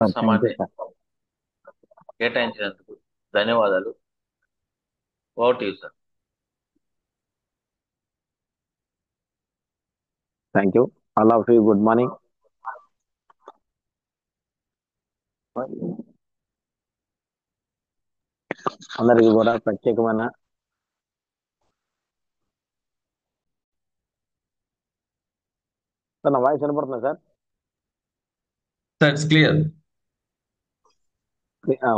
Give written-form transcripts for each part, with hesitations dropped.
Sir thank you సమయాన్ని sir. కేటాయించినందుకు ధన్యవాదాలు. Over to you sir. Thank you. All of you good morning. అందరికీ కూడా ప్రత్యేకమైన సార్, నా వాయిస్ వినపడుతుందా sir? That's clear.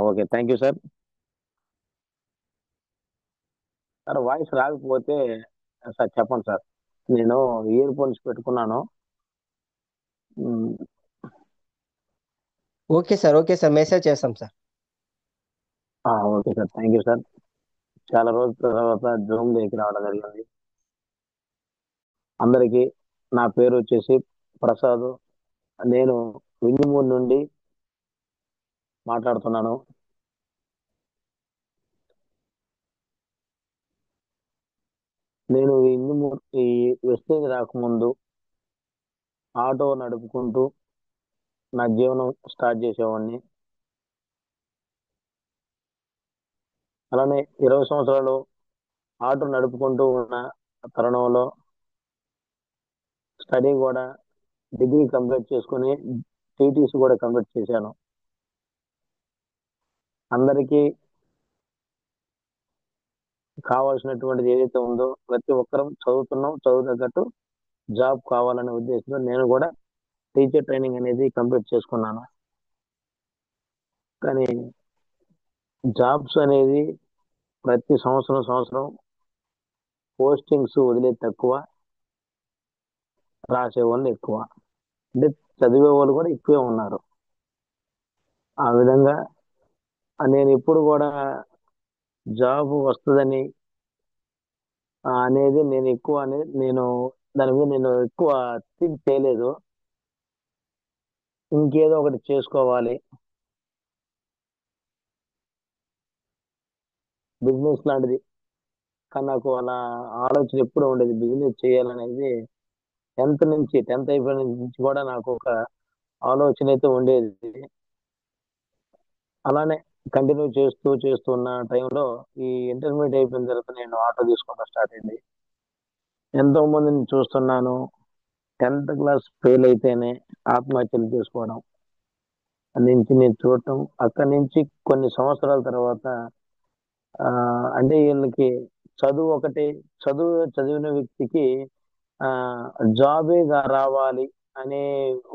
Okay, thank you sir. Sir voice రాకపోతే సార్ చెప్పండి సార్. నేను ఇయర్ ఫోన్స్ పెట్టుకున్నాను. మ్, ఓకే సార్ మెసేజ్ చేస్తాం sir. Okay sir, thank you sir. చాలా రోజుల తర్వాత జూమ్ దగ్గర రావడం జరిగింది. అందరికీ నా పేరు వచ్చేసి ప్రసాద్. నేను వింజమూరు నుండి మాట్లాడుతున్నాను. నేను వింజమూరు ఈ వెస్టేజ్ రాకముందు ఆటో నడుపుకుంటూ నా జీవనం స్టార్ట్ చేసేవాడిని. అలానే 20 సంవత్సరాలు ఆటో నడుపుకుంటూ ఉన్న తరుణంలో స్టడీ కూడా డిగ్రీ కంప్లీట్ చేసుకుని టీటీసీ కూడా కంప్లీట్ చేశాను. అందరికీ కావాల్సినటువంటిది ఏదైతే ఉందో ప్రతి ఒక్కరం చదువుతున్నాం, చదువు తగ్గట్టు జాబ్ కావాలనే ఉద్దేశంతో నేను కూడా టీచర్ ట్రైనింగ్ అనేది కంప్లీట్ చేసుకున్నాను. కానీ జాబ్స్ అనేది ప్రతి సంవత్సరం పోస్టింగ్స్ వదిలేది తక్కువ, రాసే వాళ్ళు ఎక్కువ. అంటే చదివే వాళ్ళు కూడా ఎక్కువే ఉన్నారు. ఆ విధంగా నేను ఎప్పుడు కూడా జాబ్ వస్తుందని అనేది నేను దాని మీద నేను ఎక్కువ థింక్ చేయలేదు. ఇంకేదో ఒకటి చేసుకోవాలి, బిజినెస్ లాంటిది. కానీ నాకు అలా ఆలోచన ఎప్పుడు ఉండేది, బిజినెస్ చేయాలనేది. 10th అయిపోయిన నుంచి కూడా నాకు ఒక ఆలోచన అయితే ఉండేది. అలానే కంటిన్యూ చేస్తున్న టైంలో ఈ ఇంటర్మీడియట్ అయిపోయిన తర్వాత నేను ఆటో తీసుకోవడం స్టార్ట్ అయింది. ఎంతో మందిని చూస్తున్నాను 10th క్లాస్ ఫెయిల్ అయితేనే ఆత్మహత్యలు చేసుకోవడం నుంచి నేను చూడటం. అక్కడి నుంచి కొన్ని సంవత్సరాల తర్వాత ఆ అంటే వీళ్ళకి చదువు ఒకటి, చదివిన వ్యక్తికి ఆ జాబే రావాలి అనే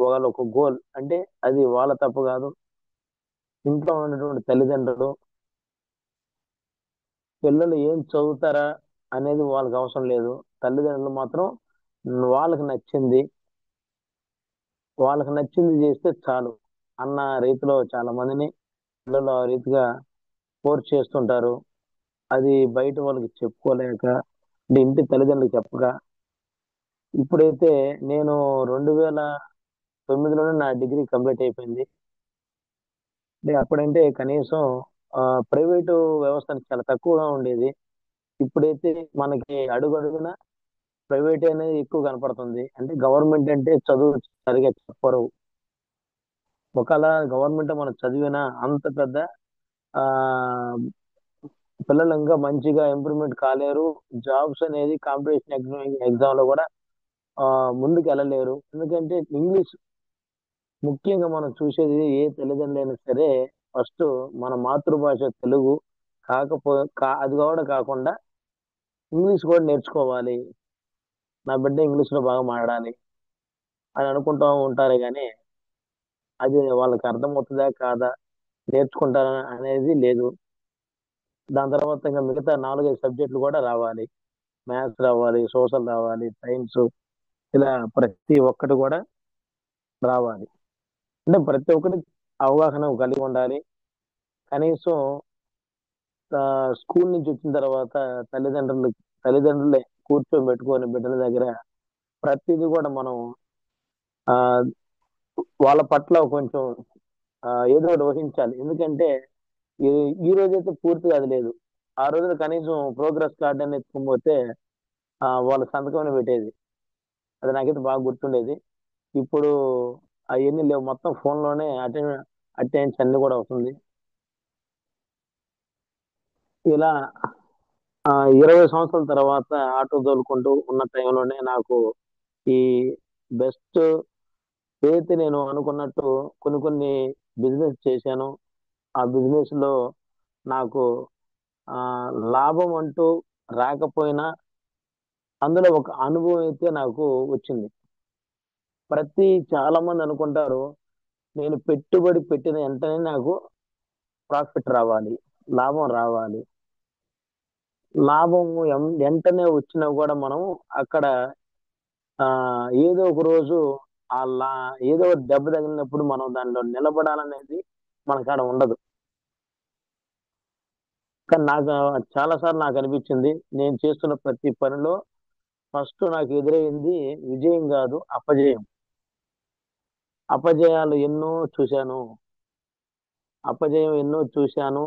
వాళ్ళ ఒక గోల్. అంటే అది వాళ్ళ తప్పు కాదు, ఇంట్లో ఉన్నటువంటి తల్లిదండ్రులు పిల్లలు ఏం చదువుతారా అనేది వాళ్ళకి అవసరం లేదు. తల్లిదండ్రులు మాత్రం వాళ్ళకి నచ్చింది వాళ్ళకి నచ్చింది చేస్తే చాలు అన్న రీతిలో చాలా మందిని పిల్లలు ఆ రీతిగా ఫోర్స్ చేస్తుంటారు. అది బయట వాళ్ళకి చెప్పుకోలేక, అంటే ఇంటి తల్లిదండ్రులకు చెప్పక. ఇప్పుడైతే నేను 2009లోనే నా డిగ్రీ కంప్లీట్ అయిపోయింది. అంటే అప్పుడంటే కనీసం ప్రైవేటు వ్యవస్థ చాలా తక్కువగా ఉండేది. ఇప్పుడైతే మనకి అడుగు అడుగున ప్రైవేట్ అనేది ఎక్కువ కనపడుతుంది. అంటే గవర్నమెంట్ అంటే చదువు సరిగా చెప్పరు. ఒకవేళ గవర్నమెంట్ మనం చదివినా అంత పెద్ద ఆ పిల్లలు ఇంకా మంచిగా ఇంప్రూవ్మెంట్ కాలేరు. జాబ్స్ అనేది కాంపిటీషన్ ఎగ్జామ్ లో కూడా ఆ ముందుకు వెళ్ళలేరు. ఎందుకంటే ఇంగ్లీష్ ముఖ్యంగా మనం చూసేది ఏ తల్లిదండ్రులు అయినా సరే ఫస్ట్ మన మాతృభాష తెలుగు అది కూడా కాకుండా ఇంగ్లీష్ కూడా నేర్చుకోవాలి, నా బిడ్డ ఇంగ్లీష్ లో బాగా మాట్లాడాలి అని అనుకుంటూ ఉంటారు. కానీ అది వాళ్ళకి అర్థమవుతుందా కాదా, నేర్చుకుంటారా అనేది లేదు. దాని తర్వాత ఇంకా మిగతా 4-5 సబ్జెక్టులు కూడా రావాలి. మ్యాథ్స్ రావాలి, సోషల్ రావాలి, సైన్స్, ఇలా ప్రతి ఒక్కటి కూడా రావాలి. అంటే ప్రతి ఒక్కటి అవగాహన కలిగి ఉండాలి. కనీసం స్కూల్ నుంచి వచ్చిన తర్వాత తల్లిదండ్రులే కూర్చోబెట్టుకొని బిడ్డల దగ్గర ప్రతిదీ కూడా మనం ఆ వాళ్ళ పట్ల కొంచెం ఏదో ఒకటి వహించాలి. ఎందుకంటే ఈ ఈ రోజైతే పూర్తిగా అది లేదు. ఆ రోజున కనీసం ప్రోగ్రెస్ కార్డ్ అని ఎత్తుకుపోతే వాళ్ళ సంతకం పెట్టేది. అది నాకైతే బాగా గుర్తుండేది. ఇప్పుడు అవన్నీ లేవు, మొత్తం ఫోన్లోనే అటెండ్స్ అన్ని కూడా అవుతుంది. ఇలా 20 సంవత్సరాల తర్వాత ఆటో తోలుకుంటూ ఉన్న టైంలోనే నాకు ఈ బెస్ట్ ఏదైతే నేను అనుకున్నట్టు కొన్ని కొన్ని బిజినెస్ చేశాను. ఆ బిజినెస్ లో నాకు ఆ లాభం అంటూ రాకపోయినా అందులో ఒక అనుభవం అయితే నాకు వచ్చింది. చాలా మంది అనుకుంటారు, నేను పెట్టుబడి పెట్టిన వెంటనే నాకు ప్రాఫిట్ రావాలి, లాభం రావాలి. లాభం వెంటనే వచ్చినా కూడా మనం అక్కడ ఆ ఏదో ఒక రోజు ఆ లా ఏదో ఒక దెబ్బ తగిలినప్పుడు మనం దానిలో నిలబడాలనేది మనకాడ ఉండదు. కానీ నాకు చాలా సార్లు నాకు అనిపించింది, నేను చేస్తున్న ప్రతి పనిలో ఫస్ట్ నాకు ఎదురైంది విజయం కాదు, అపజయం. అపజయాలు ఎన్నో చూశాను, అపజయం ఎన్నో చూశాను,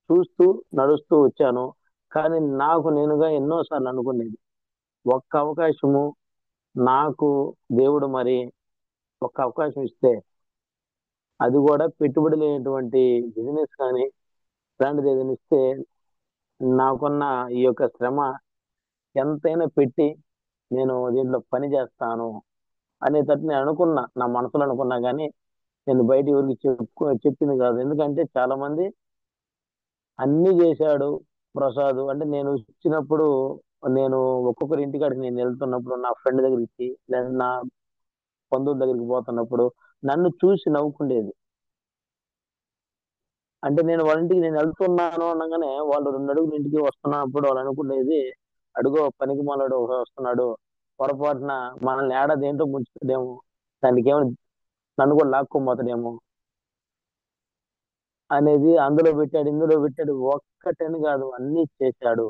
చూస్తూ నడుస్తూ వచ్చాను. కానీ నాకు నేనుగా ఎన్నోసార్లు అనుకునేది, ఒక్క అవకాశము నాకు దేవుడు మరి ఒక్క అవకాశం ఇస్తే, అది కూడా పెట్టుబడి లేనటువంటి బిజినెస్ కానీ ఇలాంటిది ఏదైనా ఇస్తే, నాకున్న ఈ యొక్క శ్రమ ఎంతైనా పెట్టి నేను దీంట్లో పని చేస్తాను అనేటట్టు నేను అనుకున్నా, నా మనసులో అనుకున్నా. కానీ నేను బయట ఎవరికి చెప్పింది కాదు. ఎందుకంటే చాలా మంది అన్ని చేశాడు ప్రసాద్ అంటే, నేను ఇచ్చినప్పుడు నేను ఒక్కొక్కరి ఇంటికాడికి నేను వెళ్తున్నప్పుడు, నా ఫ్రెండ్ దగ్గరికి లేదా నా బంధువుల దగ్గరికి పోతున్నప్పుడు నన్ను చూసి నవ్వుకుండేది. అంటే నేను వాళ్ళ ఇంటికి నేను వెళ్తున్నాను అనగానే వాళ్ళు 2 అడుగులు ఇంటికి వస్తున్నప్పుడు వాళ్ళు అనుకునేది, అడుగో పనికి మాలాడు వస్తున్నాడు, పొరపాటున మనల్ని ఏడాది ఏంటో ముంచుతాడేమో, దానికి ఏమో నన్ను కూడా లాక్కోపోతాడేమో అనేది. అందులో పెట్టాడు, ఇందులో పెట్టాడు, ఒక్కటని కాదు అన్ని చేశాడు,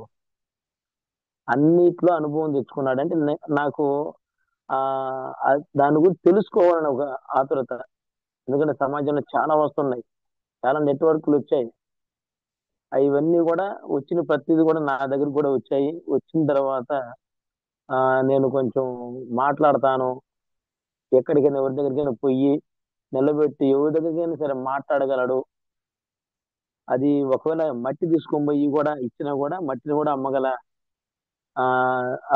అన్నిట్లో అనుభవం తెచ్చుకున్నాడు. అంటే నాకు ఆ దాని గురించి తెలుసుకోవాలని ఒక ఆతురత. ఎందుకంటే సమాజంలో చాలా వస్తున్నాయి, చాలా నెట్వర్క్లు వచ్చాయి. ఇవన్నీ కూడా వచ్చిన ప్రతిదీ కూడా నా దగ్గర కూడా వచ్చాయి. వచ్చిన తర్వాత ఆ నేను కొంచెం మాట్లాడతాను, ఎక్కడికైనా ఎవరి దగ్గరికైనా పోయి నిలబెట్టి ఎవరి దగ్గరికైనా సరే మాట్లాడగలడు. అది ఒకవేళ మట్టి తీసుకొని పోయి కూడా ఇచ్చినా కూడా మట్టిని కూడా అమ్మగల ఆ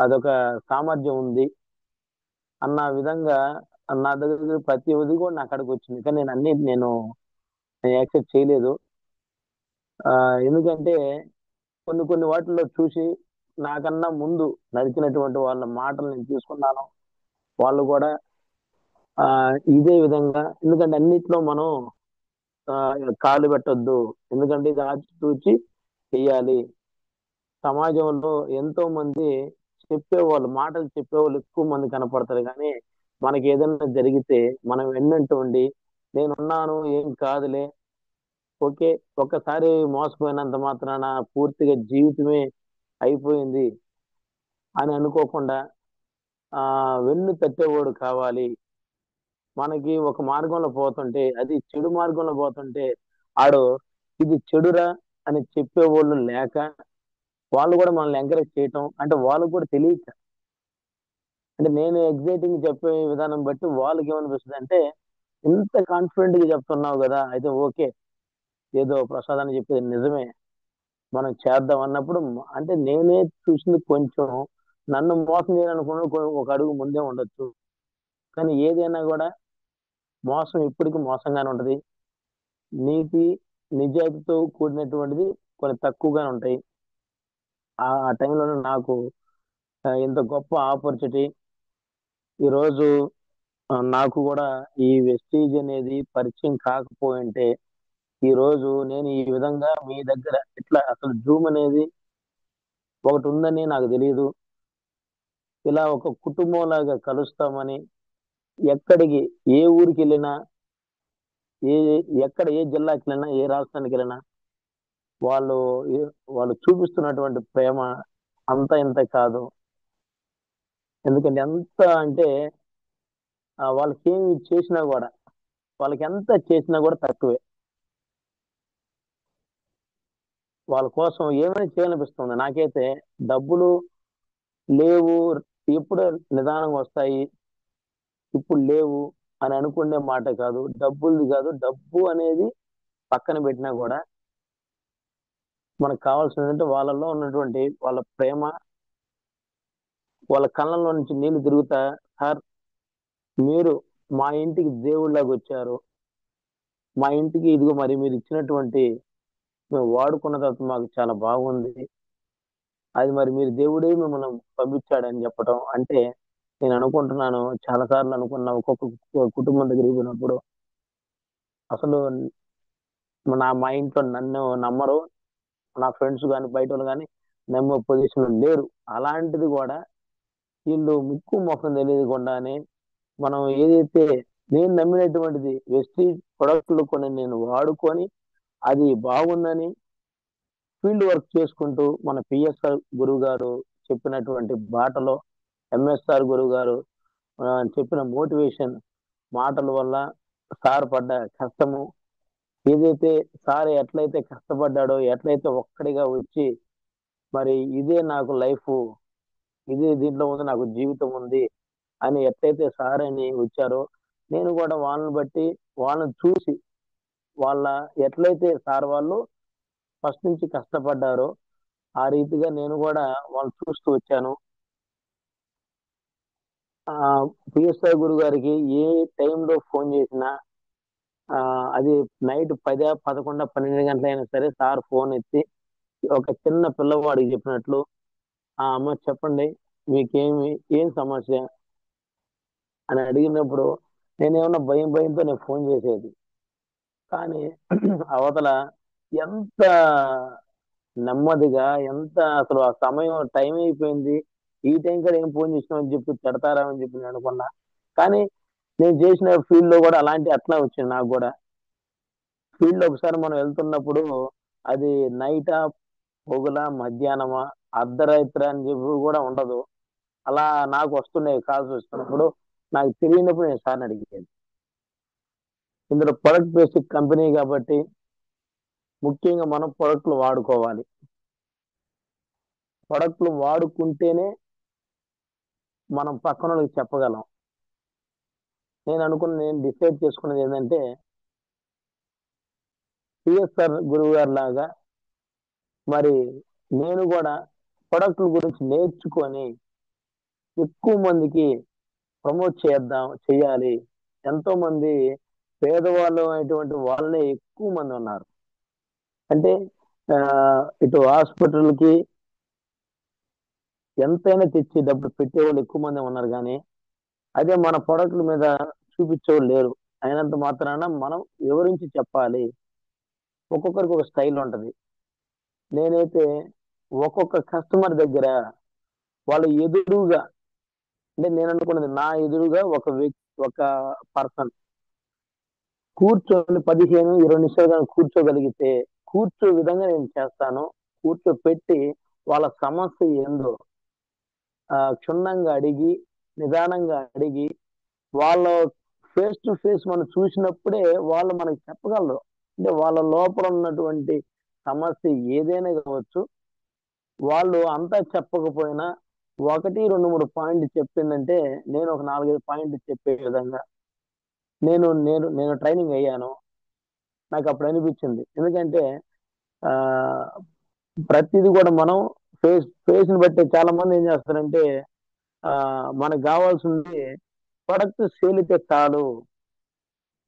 అదొక సామర్థ్యం ఉంది అన్న విధంగా నా దగ్గర ప్రతి ఒది కూడా నా అక్కడికి వచ్చింది. కానీ నేను అన్ని నేను యాక్సెప్ట్ చేయలేదు. ఆ ఎందుకంటే కొన్ని కొన్ని వాటిల్లో చూసి నాకన్నా ముందు నడిచినటువంటి వాళ్ళ మాటలు నేను తీసుకున్నాను. వాళ్ళు కూడా ఆ ఇదే విధంగా, ఎందుకంటే అన్నిట్లో మనం ఆ కాలు పెట్టొద్దు, ఎందుకంటే ఇది ఆచితూచి చెయ్యాలి. సమాజంలో ఎంతో మంది చెప్పేవాళ్ళు, మాటలు చెప్పేవాళ్ళు ఎక్కువ మంది కనపడతారు. కానీ మనకి ఏదైనా జరిగితే మనం వెన్నంటుండి నేనున్నాను, ఏం కాదులే, ఓకే, ఒక్కసారి మోసపోయినంత మాత్రాన పూర్తిగా జీవితమే అయిపోయింది అని అనుకోకుండా వెన్ను తట్టేవాడు కావాలి. మనకి ఒక మార్గంలో పోతుంటే, అది చెడు మార్గంలో పోతుంటే ఆడు ఇది చెడురా అని చెప్పేవాళ్ళు లేక వాళ్ళు కూడా మనల్ని ఎంకరేజ్ చేయటం, అంటే వాళ్ళకు కూడా తెలియక, అంటే నేను ఎగ్జైటింగ్ చెప్పే విధానం బట్టి వాళ్ళకి ఏమనిపిస్తుంది అంటే, ఇంత కాన్ఫిడెంట్ గా చెప్తున్నావు కదా, అయితే ఓకే, ఏదో ప్రసాద్ అని చెప్పేది నిజమే, మనం చేద్దాం అన్నప్పుడు అంటే నేనే చూసింది కొంచెం నన్ను మోసం చేయాలనుకున్న ఒక అడుగు ముందే ఉండొచ్చు. కానీ ఏదైనా కూడా మోసం ఎప్పటికీ మోసంగానే ఉంటది. నీతి నిజాయితీతో కూడినటువంటిది కొన్ని తక్కువగానే ఉంటాయి. ఆ టైంలోనే నాకు ఇంత గొప్ప ఆపర్చునిటీ ఈరోజు నాకు కూడా ఈ వెస్టీజ్ అనేది పరిచయం కాకపోయింటే ఈ రోజు నేను ఈ విధంగా మీ దగ్గర ఇట్లా అసలు జూమ్ అనేది ఒకటి ఉందని నాకు తెలియదు. ఇలా ఒక కుటుంబం లాగా కలుస్తామని, ఎక్కడికి ఏ ఊరికి వెళ్ళినా, ఏ ఎక్కడ ఏ జిల్లాకి వెళ్ళినా, ఏ రాష్ట్రానికి వెళ్ళినా వాళ్ళు వాళ్ళు చూపిస్తున్నటువంటి ప్రేమ అంత ఇంత కాదు. ఎందుకంటే ఎంత అంటే వాళ్ళకి ఏమి చేసినా కూడా, వాళ్ళకి ఎంత చేసినా కూడా తక్కువే. వాళ్ళ కోసం ఏమైనా చేయాలనిపిస్తుంది నాకైతే. డబ్బులు లేవు, ఎప్పుడు నిదానంగా వస్తాయి, ఇప్పుడు లేవు అని అనుకునే మాట కాదు, డబ్బులది కాదు. డబ్బు అనేది పక్కన పెట్టినా కూడా మనకు కావాల్సింది ఏంటంటే వాళ్ళలో ఉన్నటువంటి వాళ్ళ ప్రేమ, వాళ్ళ కళ్ళల్లో నుంచి నీళ్లు తిరుగుతా, సార్ మీరు మా ఇంటికి దేవుళ్ళగా వచ్చారు, మా ఇంటికి ఇదిగో మరి మీరు ఇచ్చినటువంటి మేము వాడుకున్న తర్వాత మాకు చాలా బాగుంది, అది మరి మీరు దేవుడే మిమ్మల్ని పంపించాడని చెప్పడం అంటే, నేను అనుకుంటున్నాను చాలా సార్లు అనుకున్నా ఒక్కొక్క కుటుంబం దగ్గరికి పోయినప్పుడు, అసలు మా ఇంట్లో నన్ను నమ్మరు, నా ఫ్రెండ్స్ కానీ బయట వాళ్ళు కానీ నమ్మే పొజిషన్ లేరు. అలాంటిది కూడా వీళ్ళు ముక్కు ముఖం తెలియకుండానే మనం ఏదైతే నేను నమ్మినటువంటిది వెస్టీజ్ ప్రొడక్ట్లు కొన్ని నేను వాడుకొని అది బాగుందని ఫీల్డ్ వర్క్ చేసుకుంటూ మన పిఎస్ఆర్ గురువు గారు చెప్పినటువంటి బాటలో, ఎంఎస్ఆర్ గురువు గారు చెప్పిన మోటివేషన్ మాటల వల్ల సార్ పడ్డ కష్టము, ఏదైతే సార్ ఎట్లయితే కష్టపడ్డాడో, ఎట్లయితే ఒక్కడిగా వచ్చి మరి ఇదే నాకు లైఫ్, ఇదే దీంట్లో ఉంది నాకు జీవితం ఉంది అని ఎట్లయితే సార్ అని వచ్చారో, నేను కూడా వాళ్ళని బట్టి వాళ్ళని చూసి వాళ్ళ ఎట్లయితే సార్ వాళ్ళు ఫస్ట్ నుంచి కష్టపడ్డారో ఆ రీతిగా నేను కూడా వాళ్ళు చూస్తూ వచ్చాను. ఆ పిఎస్ఐ గురు గారికి ఏ టైంలో ఫోన్ చేసినా ఆ అది నైట్ 10, 11, 12 గంటలైనా సరే సార్ ఫోన్ ఎత్తి ఒక చిన్న పిల్లవాడికి చెప్పినట్లు, ఆ అమ్మ చెప్పండి మీకేమి ఏం సమస్య అని అడిగినప్పుడు నేనేమన్నా భయంతో నేను ఫోన్ చేసేది. కానీ అవతల ఎంత నెమ్మదిగా, ఎంత అసలు ఆ సమయం టైం అయిపోయింది, ఈ టైం కూడా ఏం ఫోన్ చేసినామని చెప్పి తిడతారా అని చెప్పి నేను అనుకున్నా. కానీ నేను చేసిన ఫీల్డ్ లో కూడా అలాంటి అట్లా వచ్చింది నాకు కూడా. ఫీల్డ్ లో ఒకసారి మనం వెళ్తున్నప్పుడు అది నైటా, పొగుల, మధ్యాహ్నమా, అర్ధరాత్రి అని చెప్పి కూడా ఉండదు. అలా నాకు వస్తున్నాయి కాల్స్ వస్తున్నప్పుడు, నాకు తెలియనప్పుడు నేను సార్ని అడిగేది. ఇందులో ప్రొడక్ట్ బేసిక్ కంపెనీ కాబట్టి ముఖ్యంగా మనం ప్రొడక్ట్లు వాడుకోవాలి. ప్రొడక్ట్లు వాడుకుంటేనే మనం పక్కన వాళ్ళకి చెప్పగలం. నేను డిసైడ్ చేసుకున్నది ఏంటంటే, పిఎస్ఆర్ గురువు గారి లాగా మరి నేను కూడా ప్రొడక్ట్ల గురించి నేర్చుకొని ఎక్కువ మందికి ప్రమోట్ చేయాలి. ఎంతో మంది పేదవాళ్ళు అనేటువంటి వాళ్ళే ఎక్కువ మంది ఉన్నారు. అంటే ఆ, ఇటు హాస్పిటల్కి ఎంతైనా తెచ్చి డబ్బులు పెట్టేవాళ్ళు ఎక్కువ మంది ఉన్నారు, కానీ అదే మన ప్రొడక్ట్ల మీద చూపించేవాళ్ళు లేరు. అయినంత మాత్రాన మనం వివరించి చెప్పాలి. ఒక్కొక్కరికి ఒక స్టైల్ ఉంటది. నేనైతే ఒక్కొక్క కస్టమర్ దగ్గర వాళ్ళ ఎదురుగా, అంటే నేను అనుకున్నది నా ఎదురుగా ఒక వ్యక్తి, ఒక పర్సన్ కూర్చొని 15-20 నిమిషాలు కానీ కూర్చోగలిగితే కూర్చో విధంగా నేను చేస్తాను. కూర్చోపెట్టి వాళ్ళ సమస్య ఏందో క్షుణ్ణంగా అడిగి, నిదానంగా అడిగి, వాళ్ళ ఫేస్ టు ఫేస్ మనం చూసినప్పుడే వాళ్ళు మనకి చెప్పగలరు. అంటే వాళ్ళ లోపల ఉన్నటువంటి సమస్య ఏదైనా కావచ్చు, వాళ్ళు అంతా చెప్పకపోయినా 1, 2, 3 పాయింట్లు చెప్పిందంటే నేను ఒక 4, 5 పాయింట్లు చెప్పే విధంగా నేను ట్రైనింగ్ అయ్యాను. నాకు అప్పుడు అనిపించింది. ఎందుకంటే ఆ ప్రతిదీ కూడా మనం ఫేస్ని బట్టి చాలా మంది ఏం చేస్తారంటే ఆ మనకు కావాల్సింది ప్రొడక్ట్ సేల్ అయితే చాలు,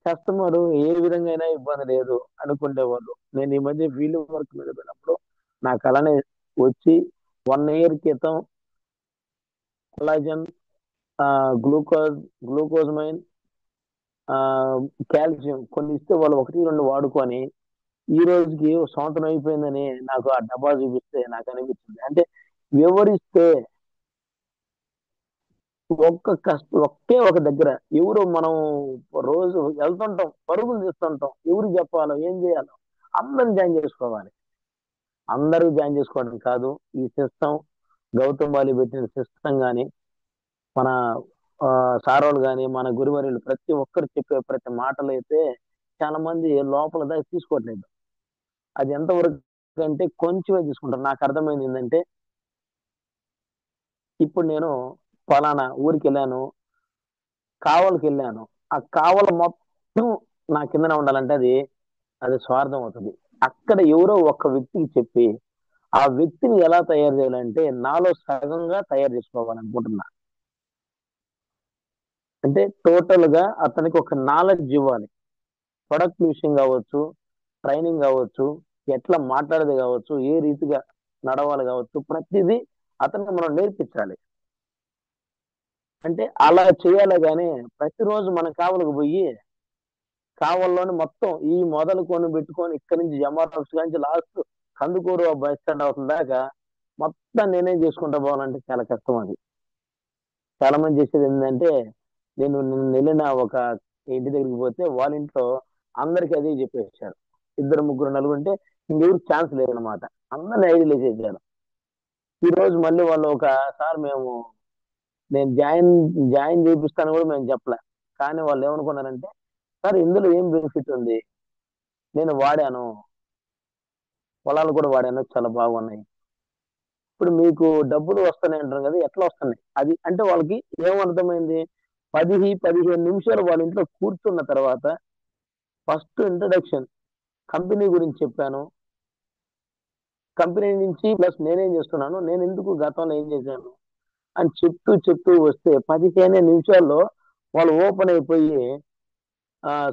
కస్టమర్ ఏ విధంగా అయినా ఇబ్బంది లేదు అనుకునేవాళ్ళు. నేను ఈ మధ్య ఫీల్డ్ వర్క్ మీద పోయినప్పుడు నాకు అలానే వచ్చి 1 ఇయర్ క్రితం కొలాజన్, గ్లూకోజ్, గ్లూకోజమైన్, కాల్షియం కొన్ని ఇస్తే వాళ్ళు 1, 2 వాడుకొని ఈ రోజుకి ఒక సంవత్సరం అయిపోయిందని నాకు ఆ డబ్బా చూపిస్తే నాకు అనిపించింది. అంటే వివరిస్తే ఒకే ఒక దగ్గర ఎవరు మనం రోజు వెళ్తుంటాం, పరుగులు తీస్తుంటాం, ఎవరు చెప్పాలో ఏం చేయాలో అందరం జాయిన్ చేసుకోవాలి. అందరూ జాయిన్ చేసుకోవడం కాదు, ఈ సిస్టమ్ గౌతమ్ బాలి పెట్టిన సిస్టమ్ కానీ, మన సారోలు కానీ, మన గురువర్యులు ప్రతి ఒక్కరు చెప్పే ప్రతి మాటలు అయితే చాలా మంది లోపల దాకా తీసుకోవట్లేదు. అది ఎంతవరకు అంటే కొంచెమే తీసుకుంటారు. నాకు అర్థమైంది ఏంటంటే, ఇప్పుడు నేను ఫలానా ఊరికి వెళ్ళాను, కావలికి వెళ్ళాను, ఆ కావల మొత్తం నా కిందనే ఉండాలంటే అది అది స్వార్థం అవుతుంది. అక్కడ ఎవరో ఒక వ్యక్తికి చెప్పి ఆ వ్యక్తిని ఎలా తయారు చేయాలంటే నాలో సగంగా తయారు చేసుకోవాలనుకుంటున్నా. అంటే టోటల్ గా అతనికి ఒక నాలెడ్జ్ ఇవ్వాలి. ప్రొడక్ట్ విషయం కావచ్చు, ట్రైనింగ్ కావచ్చు, ఎట్లా మాట్లాడేది కావచ్చు, ఏ రీతిగా నడవాలి కావచ్చు, ప్రతిదీ అతనికి మనం నేర్పించాలి. అంటే అలా చేయాలి కానీ ప్రతిరోజు మన కావలకు పోయి కావల్లోని మొత్తం ఈ మొదలు కొని పెట్టుకొని ఇక్కడి నుంచి జమాటోస్ నుంచి లాస్ట్ కందుకూరు బస్ స్టాండ్ అవుతుంది దాకా మొత్తం నేనే చేసుకుంటా పోవాలంటే చాలా కష్టం అది. చాలా మంది చేసేది ఏంటంటే నిన్న వెళ్ళిన ఒక ఇంటి దగ్గరికి పోతే వాళ్ళ ఇంట్లో అందరికి అదే చెప్పేసారు. ఇద్దరు ముగ్గురు నలుగురు ఉంటే ఇంకెవరికి ఛాన్స్ లేదనమాట. అందరిని ఐడియా చేశారు. ఈ రోజు మళ్ళీ వాళ్ళు ఒక సార్ మేము నేను జాయిన్ చేపిస్తాను కూడా మేము చెప్పలే. కానీ వాళ్ళు ఏమనుకున్నారంటే సార్ ఇందులో ఏం బెనిఫిట్ ఉంది, నేను వాడాను, పొలాలు కూడా వాడాను, చాలా బాగున్నాయి, ఇప్పుడు మీకు డబ్బులు వస్తున్నాయి అంటారు కదా, ఎట్లా వస్తున్నాయి అది అంటే వాళ్ళకి ఏమర్థమైంది? 15 నిమిషాలు వాళ్ళ ఇంట్లో కూర్చున్న తర్వాత ఫస్ట్ ఇంట్రడక్షన్ కంపెనీ గురించి చెప్పాను. కంపెనీ నుంచి ప్లస్ నేనేం చేస్తున్నాను, నేను ఎందుకు గతంలో ఏం చేశాను అని చెప్తూ చెప్తూ వస్తే 15 నిమిషాల్లో వాళ్ళు ఓపెన్ అయిపోయి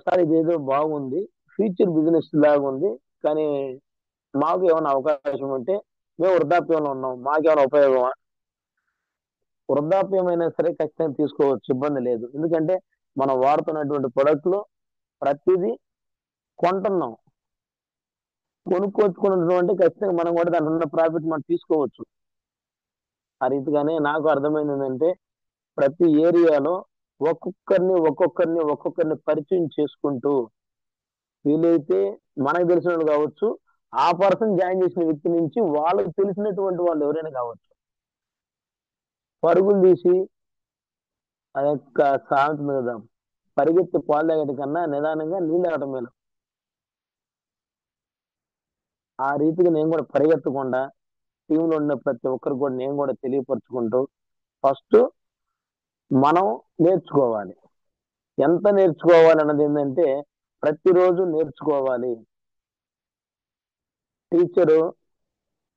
సార్ ఇదేదో బాగుంది, ఫ్యూచర్ బిజినెస్ లాగా ఉంది, కానీ మాకు ఏమైనా అవకాశం ఉంటే మేము వృద్ధాప్యంలో ఉన్నాం, మాకేమైనా ఉపయోగమా? వృద్ధాప్యం అయినా సరే ఖచ్చితంగా తీసుకోవచ్చు, ఇబ్బంది లేదు. ఎందుకంటే మనం వాడుతున్నటువంటి ప్రొడక్ట్లు ప్రతిదీ కొంటున్నాం, కొనుక్కొచ్చుకున్నటువంటి ఖచ్చితంగా మనం కూడా దాంట్లో ఉన్న ప్రాఫిట్ మనం తీసుకోవచ్చు. ఆ రీతిగానే నాకు అర్థమైంది ఏంటంటే ప్రతి ఏరియాలో ఒక్కొక్కరిని పరిచయం చేసుకుంటూ వీలైతే మనకు తెలిసిన వాళ్ళు కావచ్చు, ఆ పర్సన్ జాయిన్ చేసిన వ్యక్తి నుంచి వాళ్ళకి తెలిసినటువంటి వాళ్ళు ఎవరైనా కావచ్చు, పరుగులు తీసి ఆ యొక్క సామెత మీద పరిగెత్తి పాలు తాగటం కన్నా నిదానంగా నీళ్ళు తాగటం మేలు. ఆ రీతిగా నేను కూడా పరిగెత్తకుండా టీంలో ఉన్న ప్రతి ఒక్కరు కూడా నేను కూడా తెలియపరుచుకుంటూ ఫస్ట్ మనం నేర్చుకోవాలి. ఎంత నేర్చుకోవాలి అన్నది ఏంటంటే ప్రతిరోజు నేర్చుకోవాలి. టీచరు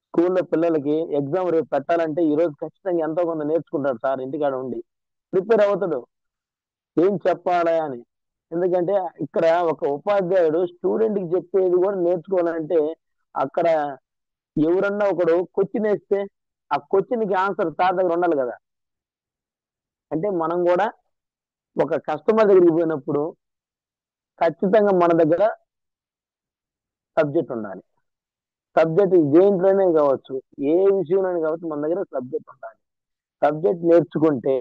స్కూల్లో పిల్లలకి ఎగ్జామ్ రేపు పెట్టాలంటే ఈ రోజు ఖచ్చితంగా ఎంతో కొంత నేర్చుకుంటాడు సార్, ఇంటికాడ ఉండి ప్రిపేర్ అవుతాడు ఏం చెప్పాలా అని. ఎందుకంటే ఇక్కడ ఒక ఉపాధ్యాయుడు స్టూడెంట్ కి చెప్పేది కూడా నేర్చుకోవాలంటే అక్కడ ఎవరన్నా ఒకడు క్వశ్చన్ వేస్తే ఆ క్వశ్చన్ కి ఆన్సర్ సార్ దగ్గర ఉండాలి కదా. అంటే మనం కూడా ఒక కస్టమర్ దగ్గరికి పోయినప్పుడు ఖచ్చితంగా మన దగ్గర సబ్జెక్ట్ ఉండాలి. సబ్జెక్ట్ దేంట్లోనే కావచ్చు, ఏ విషయంలోనే కావచ్చు, మన దగ్గర సబ్జెక్ట్ ఉండాలి. సబ్జెక్ట్ నేర్చుకుంటే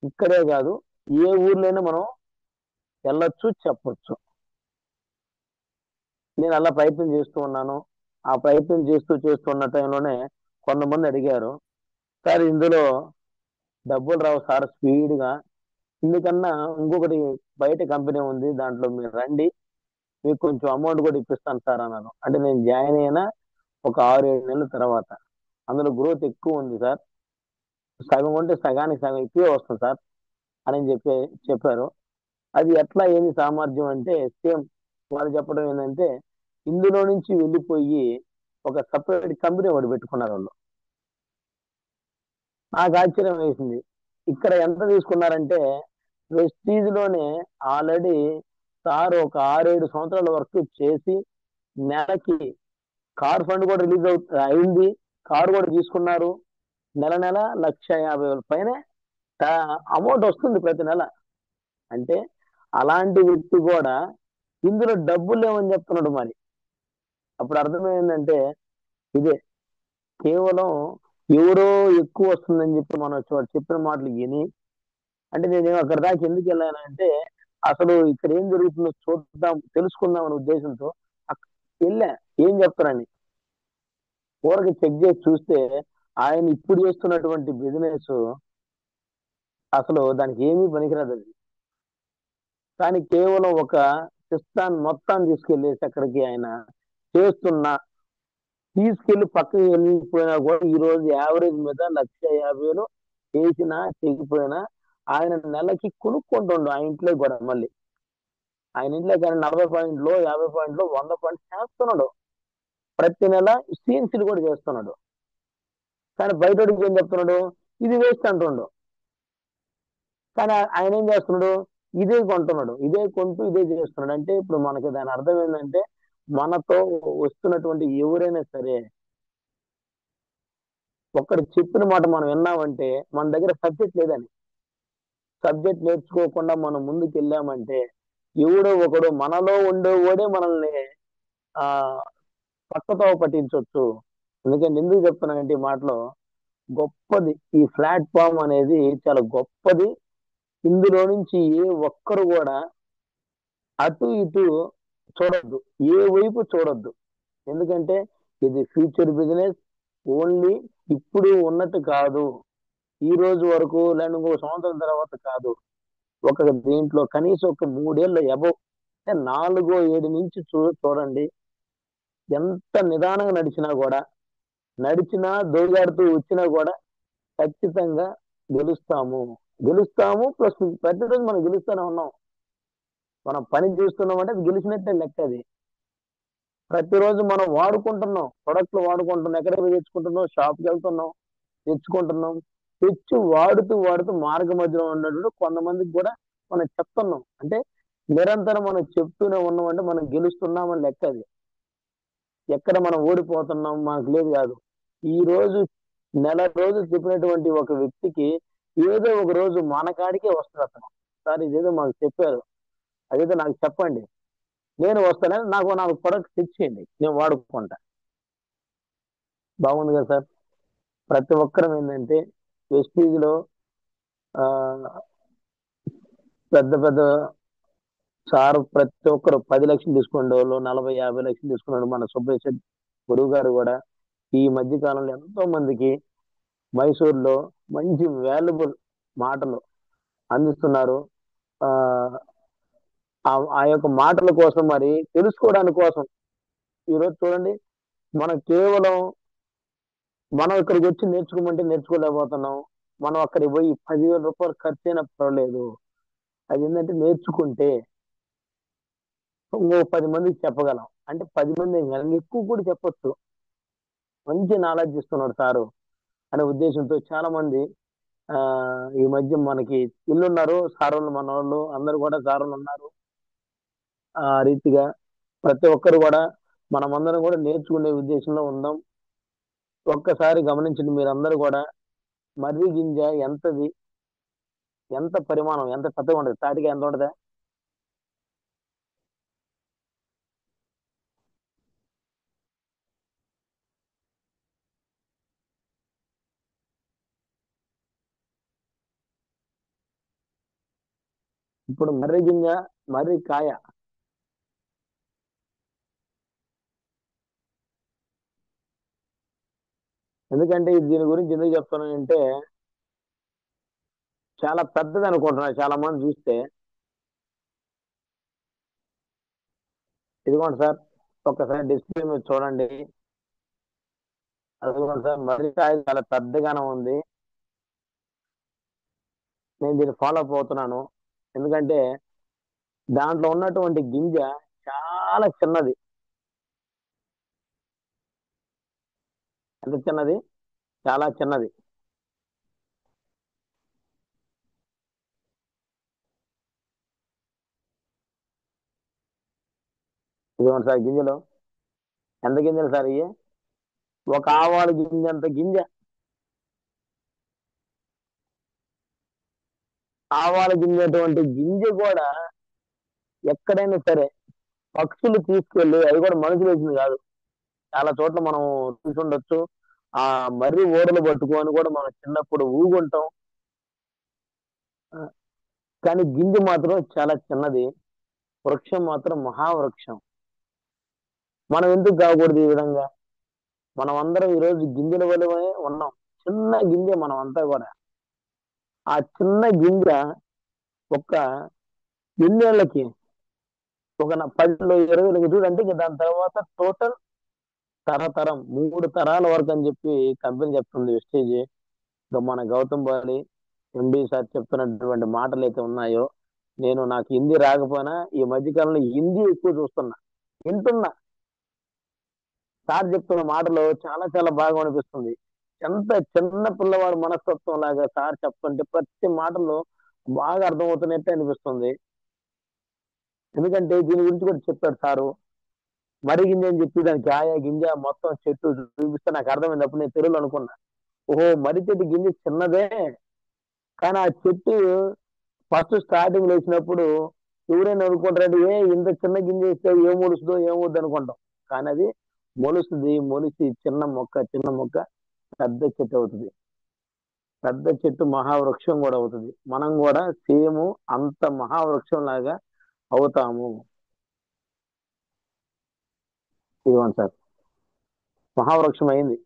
ఇక్కడే కాదు ఏ ఊర్లోనే మనం వెళ్ళొచ్చు, చెప్పొచ్చు. నేను అలా ప్రయత్నం చేస్తూ ఉన్నాను. ఆ ప్రయత్నం చేస్తున్న టైంలోనే కొంతమంది అడిగారు సార్ ఇందులో డబ్బులు రావు సార్ స్పీడ్గా, ఇందుకన్నా ఇంకొకటి బయట కంపెనీ ఉంది దాంట్లో మీరు రండి, మీకు కొంచెం అమౌంట్ కూడా ఇప్పిస్తాను సార్ అన్నాను. అంటే నేను జాయిన్ అయిన ఒక 6-7 నెలల తర్వాత అందులో గ్రోత్ ఎక్కువ ఉంది సార్, సగం ఉంటే సగానికి సగం ఎక్కువే వస్తుంది సార్ అని చెప్పారు. అది ఎట్లా ఏంది సామర్థ్యం అంటే సేమ్ వాళ్ళు చెప్పడం ఏంటంటే ఇందులో నుంచి వెళ్ళిపోయి ఒక సపరేట్ కంపెనీ ఒకటి పెట్టుకున్నారు వాళ్ళు. నాకు ఆశ్చర్యం వేసింది. ఇక్కడ ఎంత తీసుకున్నారంటే వెస్టీజ్ లోనే ఆల్రెడీ సార్ ఒక 6-7 సంవత్సరాల వర్క్ చేసి నెలకి కార్ ఫండ్ కూడా రిలీజ్ అయింది, కారు కూడా తీసుకున్నారు, నెల నెల 1,50,000 పైన అమౌంట్ వస్తుంది ప్రతి నెల. అంటే అలాంటి వ్యక్తి కూడా ఇందులో డబ్బులు లేవని చెప్తున్నాడు. మరి అప్పుడు అర్థమైందంటే ఇదే కేవలం ఎవరో ఎక్కువ వస్తుందని చెప్పి మనం చెప్పిన మాటలు విని, అంటే నేను అక్కడ దాకా ఎందుకు వెళ్ళానంటే అసలు ఇక్కడ ఏం జరుగుతుందో చూద్దాం తెలుసుకుందాం అనే ఉద్దేశంతో వెళ్ళా, ఏం చెప్తారని ఊరికి చెక్ చేసి చూస్తే ఆయన ఇప్పుడు చేస్తున్నటువంటి బిజినెస్ అసలు దానికి ఏమీ పనికిరాదు అది. కానీ కేవలం ఒక సిస్టాన్ని మొత్తాన్ని తీసుకెళ్లేసి అక్కడికి ఆయన చేస్తున్నా తీసుకెళ్లి పక్కకి వెళ్ళిపోయినా కూడా ఈ రోజు యావరేజ్ మీద 1,50,000 చేసినా చెగిపోయినా ఆయన నెలకి కొనుక్కుంటుండు ఆ ఇంట్లో కూడా మళ్ళీ. ఆయన ఇంట్లో కానీ 40 పాయింట్లు 50 పాయింట్లు 100 పాయింట్లు చేస్తున్నాడు. ప్రతి నెల సీఎన్సీలు కూడా చేస్తున్నాడు. కానీ బయటోడికి ఏం చెప్తున్నాడు, ఇది వేస్ట్ అంటుండు. కానీ ఆయన ఏం చేస్తున్నాడు, ఇదే కొంటున్నాడు, ఇదే కొంటూ ఇదే చేస్తున్నాడు. అంటే ఇప్పుడు మనకి దాని అర్థం ఏంటంటే, మనతో వస్తున్నటువంటి ఎవరైనా సరే ఒక్కడు చెప్పిన మాట మనం విన్నామంటే మన దగ్గర సబ్జెక్ట్ లేదని, సబ్జెక్ట్ నేర్చుకోకుండా మనం ముందుకు వెళ్ళామంటే ఎవడో ఒకడు మనలో ఉండేవాడే మనల్ని ఆ పక్కతో పట్టించవచ్చు. ఎందుకంటే ఎందుకు చెప్తున్నానంటే ఈ మాటలో, గొప్పది ఈ ప్లాట్ఫామ్ అనేది, చాలా గొప్పది. ఇందులో నుంచి ఏ ఒక్కరు కూడా అటు ఇటు చూడొద్దు, ఏ వైపు చూడొద్దు. ఎందుకంటే ఇది ఫ్యూచర్ బిజినెస్. ఓన్లీ ఇప్పుడు ఉన్నట్టు కాదు, ఈ రోజు వరకు లేదా ఇంకో సంవత్సరం తర్వాత కాదు. ఒక దీంట్లో కనీసం ఒక 3 ఏళ్ళ అబౌవ్, 4 7 నుంచి చూడండి. ఎంత నిదానంగా నడిచినా కూడా, నడిచినా దోగాడుతూ వచ్చినా కూడా ఖచ్చితంగా గెలుస్తాము. గెలుస్తాము ప్లస్ ప్రతిరోజు మనం గెలుస్తూనే ఉన్నాం. మనం పని చేస్తున్నాం అంటే అది గెలిచినట్టే లెక్క. అది ప్రతిరోజు మనం వాడుకుంటున్నాం, ప్రొడక్ట్లు వాడుకుంటున్నాం, ఎక్కడ పోయి తెచ్చుకుంటున్నాం, షాప్కి వెళ్తున్నాం, తెచ్చుకుంటున్నాం. తెచ్చి వాడుతూ వాడుతూ మార్గ మధ్యలో ఉన్నట్టు కొంతమందికి కూడా మనం చెప్తున్నాం. అంటే నిరంతరం మనం చెప్తూనే ఉన్నాం అంటే మనం గెలుస్తున్నామని లెక్క. అది ఎక్కడ మనం ఓడిపోతున్నాం మనకు లేదు కాదు. ఈ రోజు నెల రోజు చెప్పినటువంటి ఒక వ్యక్తికి ఏదో ఒక రోజు మన కాడికే వస్తుంది అతను. సార్ ఇదేదో మాకు చెప్పారు, అదేదో నాకు చెప్పండి, నేను వస్తానని నాకు ప్రొడక్ట్ తెచ్చేయండి, నేను వాడుకుంటా. బాగుంది కదా సార్. ప్రతి ఒక్కరం ఏంటంటే వెస్టీజ్ లో ఆ, పెద్ద పెద్ద సార్ ప్రతి ఒక్కరు 10 లక్షలు తీసుకునే వాళ్ళు, 40 50 లక్షలు తీసుకున్నాడు. మన సుబ్బయ్య శెట్టి గురువు గారు కూడా ఈ మధ్య కాలంలో ఎంతో మందికి మైసూర్లో మంచి వాల్యుబుల్ మాటలు అందిస్తున్నారు. ఆ ఆ యొక్క మాటల కోసం, మరి తెలుసుకోవడానికి కోసం ఈరోజు చూడండి, మనం కేవలం మనం ఇక్కడికి వచ్చి నేర్చుకోమంటే నేర్చుకోలేకపోతున్నాం. మనం అక్కడికి పోయి 10,000 రూపాయలు ఖర్చు అయినా పర్వాలేదు. అది ఏంటంటే నేర్చుకుంటే ఇంకో 10 మందికి చెప్పగలం. అంటే 10 మంది ఏం కాదు, ఎక్కువ కూడా చెప్పొచ్చు. మంచి నాలెడ్జ్ ఇస్తున్నాడు సారు అనే ఉద్దేశంతో చాలా మంది ఆ ఈ మధ్య మనకి ఇల్లున్నారు సారోళ్ళు, మన వాళ్ళు అందరూ కూడా సారోళ్ళు ఉన్నారు. ఆ రీతిగా ప్రతి ఒక్కరు కూడా మనమందరం కూడా నేర్చుకునే ఉద్దేశంలో ఉందాం. ఒక్కసారి గమనించండి మీరందరూ కూడా, మర్రి గింజ ఎంతది, ఎంత పరిమాణం, ఎంత పెద్దగా ఉంటది, తాటిగా ఎంత ఉంటదా? ఇప్పుడు మర్రి గింజ, మర్రి కాయ, ఎందుకంటే దీని గురించి ఎందుకు చెప్తున్నానంటే, చాలా పెద్దది అనుకుంటున్నారు చాలా మంది చూస్తే. ఇదిగోండి సార్, ఒక్కసారి డిస్ప్లే మీద చూడండి. అదిగోండి సార్, మర్రి కాయ చాలా పెద్దగానే ఉంది. నేను దీన్ని ఫాలో అప్ అవుతున్నాను. ఎందుకంటే దాంట్లో ఉన్నటువంటి గింజ చాలా చిన్నది. ఎంత చిన్నది, చాలా చిన్నది. ఇదిగోండి సార్ గింజలు, ఎంత గింజలు సార్ ఇవి, ఒక ఆవాలు గింజ అంత గింజ. ఆవాలు గింజటువంటి గింజ కూడా ఎక్కడైనా సరే పక్షులు తీసుకెళ్ళి, అది కూడా మనుషులు వేసింది కాదు, చాలా చోట్ల మనం చూసుండొచ్చు. ఆ మర్రి ఓడలు పట్టుకొని కూడా మనం చిన్నప్పుడు ఊగుంటాం. ఆ, కానీ గింజ మాత్రం చాలా చిన్నది, వృక్షం మాత్రం మహావృక్షం. మనం ఎందుకు కాకూడదు ఈ విధంగా? మనం అందరం ఈ రోజు గింజల వలనే ఉన్నాం. చిన్న గింజ మనం అంతా కూడా. ఆ చిన్న గింజ ఒక్క ఎన్నేళ్లకి, ఒక 10 20 చూడంటే ఇంక దాని తర్వాత టోటల్ తరతరం 3 తరాల వరకు అని చెప్పి కంపెనీ చెప్తుంది వెస్టేజ్. ఇంకా మన గౌతమ్ బాలి ఎండి సార్ చెప్తున్నటువంటి మాటలు అయితే ఉన్నాయో, నాకు హిందీ రాకపోయినా ఈ మధ్యకాలంలో హిందీ ఎక్కువ చూస్తున్నా, వింటున్నా. సార్ చెప్తున్న మాటలు చాలా చాలా బాగా అనిపిస్తుంది. ఎంత చిన్న పిల్లవాడు మనస్తత్వం లాగా సార్ చెప్తుంటే ప్రతి మాటలు బాగా అర్థమవుతున్నట్టే అనిపిస్తుంది. ఎందుకంటే దీని గురించి కూడా చెప్పాడు సారు. మర్రి గింజ అని చెప్పి దానికి కాయ గింజ మొత్తం చెట్టు చూపిస్తే నాకు అర్థమైంది. అప్పుడు నేను తెలుగులో అనుకున్నా, ఓహో మర్రి చెట్టు గింజ చిన్నదే, కానీ ఆ చెట్టు ఫస్ట్ స్టార్టింగ్ వేసినప్పుడు ఎవరైనా అనుకుంటారంటే ఇంత చిన్న గింజ వేస్తే ఏం మొలుస్తుందో ఏమవుద్ది అనుకుంటాం. కానీ అది మొలుస్తుంది. మొలిసి చిన్న మొక్క చిన్న మొక్క పెద్ద చెట్టు అవుతుంది. పెద్ద చెట్టు మహావృక్షం కూడా అవుతుంది. మనం కూడా సేమ్ అంత మహావృక్షం లాగా అవుతాము. ఇదిగోండి సార్, మహావృక్షం అయింది.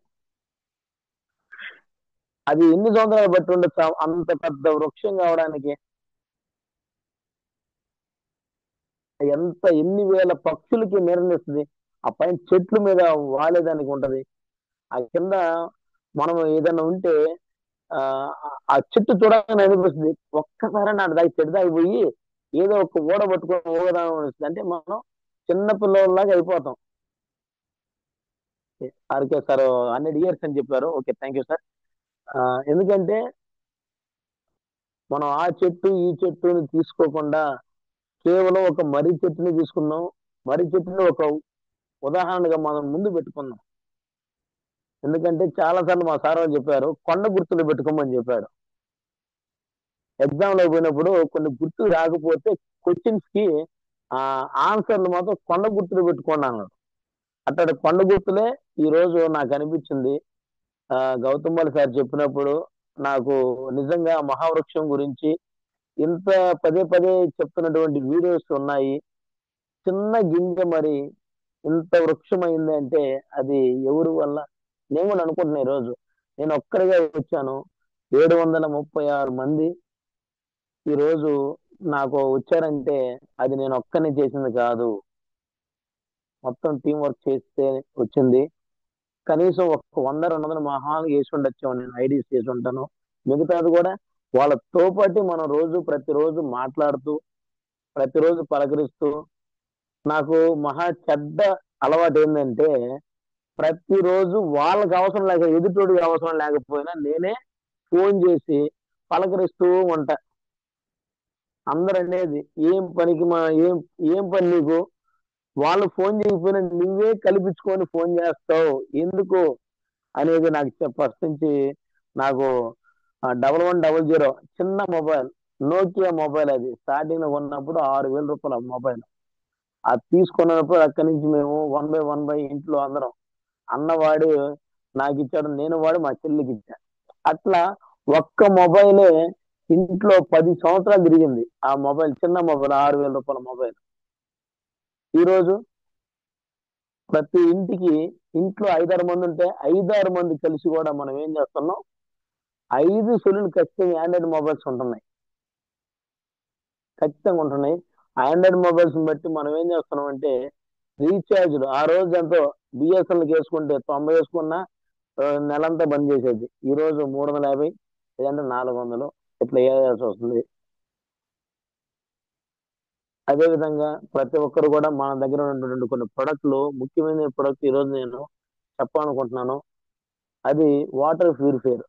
అది ఎన్ని సంవత్సరాలు బట్టి ఉండొచ్చు అంత పెద్ద వృక్షం కావడానికి? ఎన్ని వేల పక్షులకి నీడనిస్తుంది. ఆ పైన చెట్ల మీద వాలేదానికి ఉంటది. ఆ కింద మనం ఏదైనా ఉంటే ఆ ఆ చెట్టు చూడగానే అనిపిస్తుంది, ఒక్కసారి నాటి దాకా చెట్టు దాకా పోయి ఏదో ఒక ఓడ పట్టుకొని ఊగదాం అనిపిస్తుంది. అంటే మనం చిన్న పిల్లలాగా అయిపోతాం. ఆర్కే సార్ 100 years అని చెప్పారు. Okay, thank you sir. ఎందుకంటే మనం ఆ చెట్టు ఈ చెట్టుని తీసుకోకుండా కేవలం ఒక మర్రి చెట్టుని తీసుకున్నాం. మర్రి చెట్టుని ఒక ఉదాహరణగా మనం ముందు పెట్టుకున్నాం. ఎందుకంటే చాలా సార్లు మా సార్ వాళ్ళు చెప్పారు, కొండ గుర్తులు పెట్టుకోమని చెప్పాడు. ఎగ్జామ్ లో పోయినప్పుడు కొన్ని గుర్తులు రాకపోతే క్వశ్చన్స్ కి ఆ ఆన్సర్లు మాత్రం కొండ గుర్తులు పెట్టుకోండి అన్నాడు. అట్లాంటి కొండ గుర్తులే ఈ రోజు నాకు అనిపించింది. గౌతమ్ సార్ చెప్పినప్పుడు నాకు నిజంగా మహావృక్షం గురించి ఇంత పదే పదే చెప్తున్నటువంటి వీడియోస్ ఉన్నాయి. చిన్న గింజ మరి ఇంత వృక్షం అయింది అంటే అది ఎవరి వల్ల? నేను కూడా అనుకుంటున్నా. ఈరోజు నేను ఒక్కరిగా వచ్చాను, 736 మంది ఈరోజు నాకు వచ్చారంటే అది నేను ఒక్కరిని చేసింది కాదు, మొత్తం టీం వర్క్ చేస్తే వచ్చింది. కనీసం ఒక 100 200 మహాలు వేసి ఉండొచ్చు, నేను ఐడీస్ చేసి ఉంటాను. మిగతాది కూడా వాళ్ళతో పాటు మనం ప్రతిరోజు మాట్లాడుతూ ప్రతిరోజు పలకరిస్తూ, నాకు మహా చెడ్డ అలవాటు ఏంటంటే ప్రతిరోజు వాళ్ళకి అవసరం లేక ఎదుటోడికి అవసరం లేకపోయినా నేనే ఫోన్ చేసి పలకరిస్తూ ఉంటా. అందరు అనేది ఏం పనికి ఏం ఏం పని నీకు, వాళ్ళు ఫోన్ చేయకపోయినా నువ్వే కల్పించుకొని ఫోన్ చేస్తావు ఎందుకు అనేది నాకు ఫస్ట్ నుంచి నాకు 1100 చిన్న మొబైల్, నోకియా మొబైల్. అది స్టార్టింగ్ లో కొన్నప్పుడు 6000 రూపాయల మొబైల్. అది తీసుకున్నప్పుడు అక్కడి నుంచి మేము 1 by 1 ఇంట్లో అందరం అన్నవాడు నాకు ఇచ్చాడు, నేను వాడు మా చెల్లికి ఇచ్చా. అట్లా ఒక్క మొబైలే ఇంట్లో 10 సంవత్సరాలు తిరిగింది. ఆ మొబైల్ చిన్న మొబైల్, 6000 రూపాయల మొబైల్. ఈరోజు ప్రతి ఇంట్లో 5 6 మంది ఉంటే 5 6 మంది కలిసి కూడా మనం ఏం చేస్తున్నాం, 5 సెల్లులు ఖచ్చితంగా ఆండ్రాయిడ్ మొబైల్స్ ఉంటున్నాయి, ఖచ్చితంగా ఉంటున్నాయి. ఆండ్రాయిడ్ మొబైల్స్ బట్టి మనం ఏం చేస్తున్నాం అంటే రీఛార్జ్లు ఆ రోజు ఎంతో బిఎస్ఎన్ఎల్ వేసుకుంటే 90 వేసుకున్నా నెలంతా బంద్ చేసేది. ఈ రోజు 350 లేదంటే 400 ఇట్లా వేయాల్సి వస్తుంది. అదే విధంగా ప్రతి ఒక్కరు కూడా మన దగ్గర ఉన్నటువంటి కొన్ని ప్రొడక్ట్లు, ముఖ్యమైన ప్రొడక్ట్ ఈ రోజు నేను చెప్పాలనుకుంటున్నాను. అది వాటర్ ప్యూరిఫైయర్.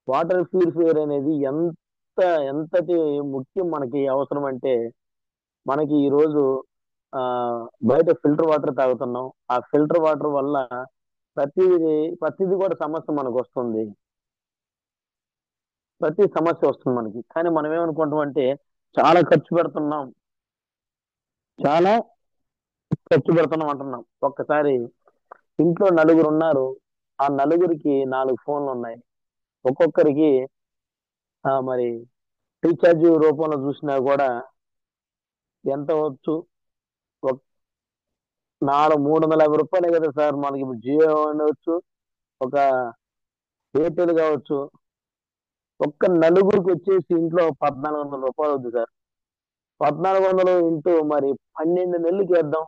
వాటర్ ప్యూరిఫైయర్ అనేది ఎంతటి ముఖ్యం మనకి అవసరం అంటే, మనకి ఈ రోజు ఆ బయట ఫిల్టర్ వాటర్ తాగుతున్నాం. ఆ ఫిల్టర్ వాటర్ వల్ల ప్రతిది కూడా సమస్య మనకు వస్తుంది. ప్రతి సమస్య వస్తుంది మనకి. కానీ మనం ఏమనుకుంటాం అంటే చాలా ఖర్చు పెడుతున్నాం, చాలా ఖర్చు పెడుతున్నాం అంటున్నాం. ఒక్కసారి ఇంట్లో 4 ఉన్నారు, ఆ నలుగురికి 4 ఫోన్లు ఉన్నాయి. ఒక్కొక్కరికి మరి రీఛార్జ్ రూపంలో చూసినా కూడా ఎంత వచ్చు, 350 రూపాయలే కదా సార్ మనకి. ఇప్పుడు జియో ఉండవచ్చు, ఒక ఎయిర్టెల్ కావచ్చు. ఒక్క నలుగురికి వచ్చేసి ఇంట్లో 1400 రూపాయలు అవుతుంది సార్. 1400 ఇంటూ మరి 12 నెలలకి వేద్దాం.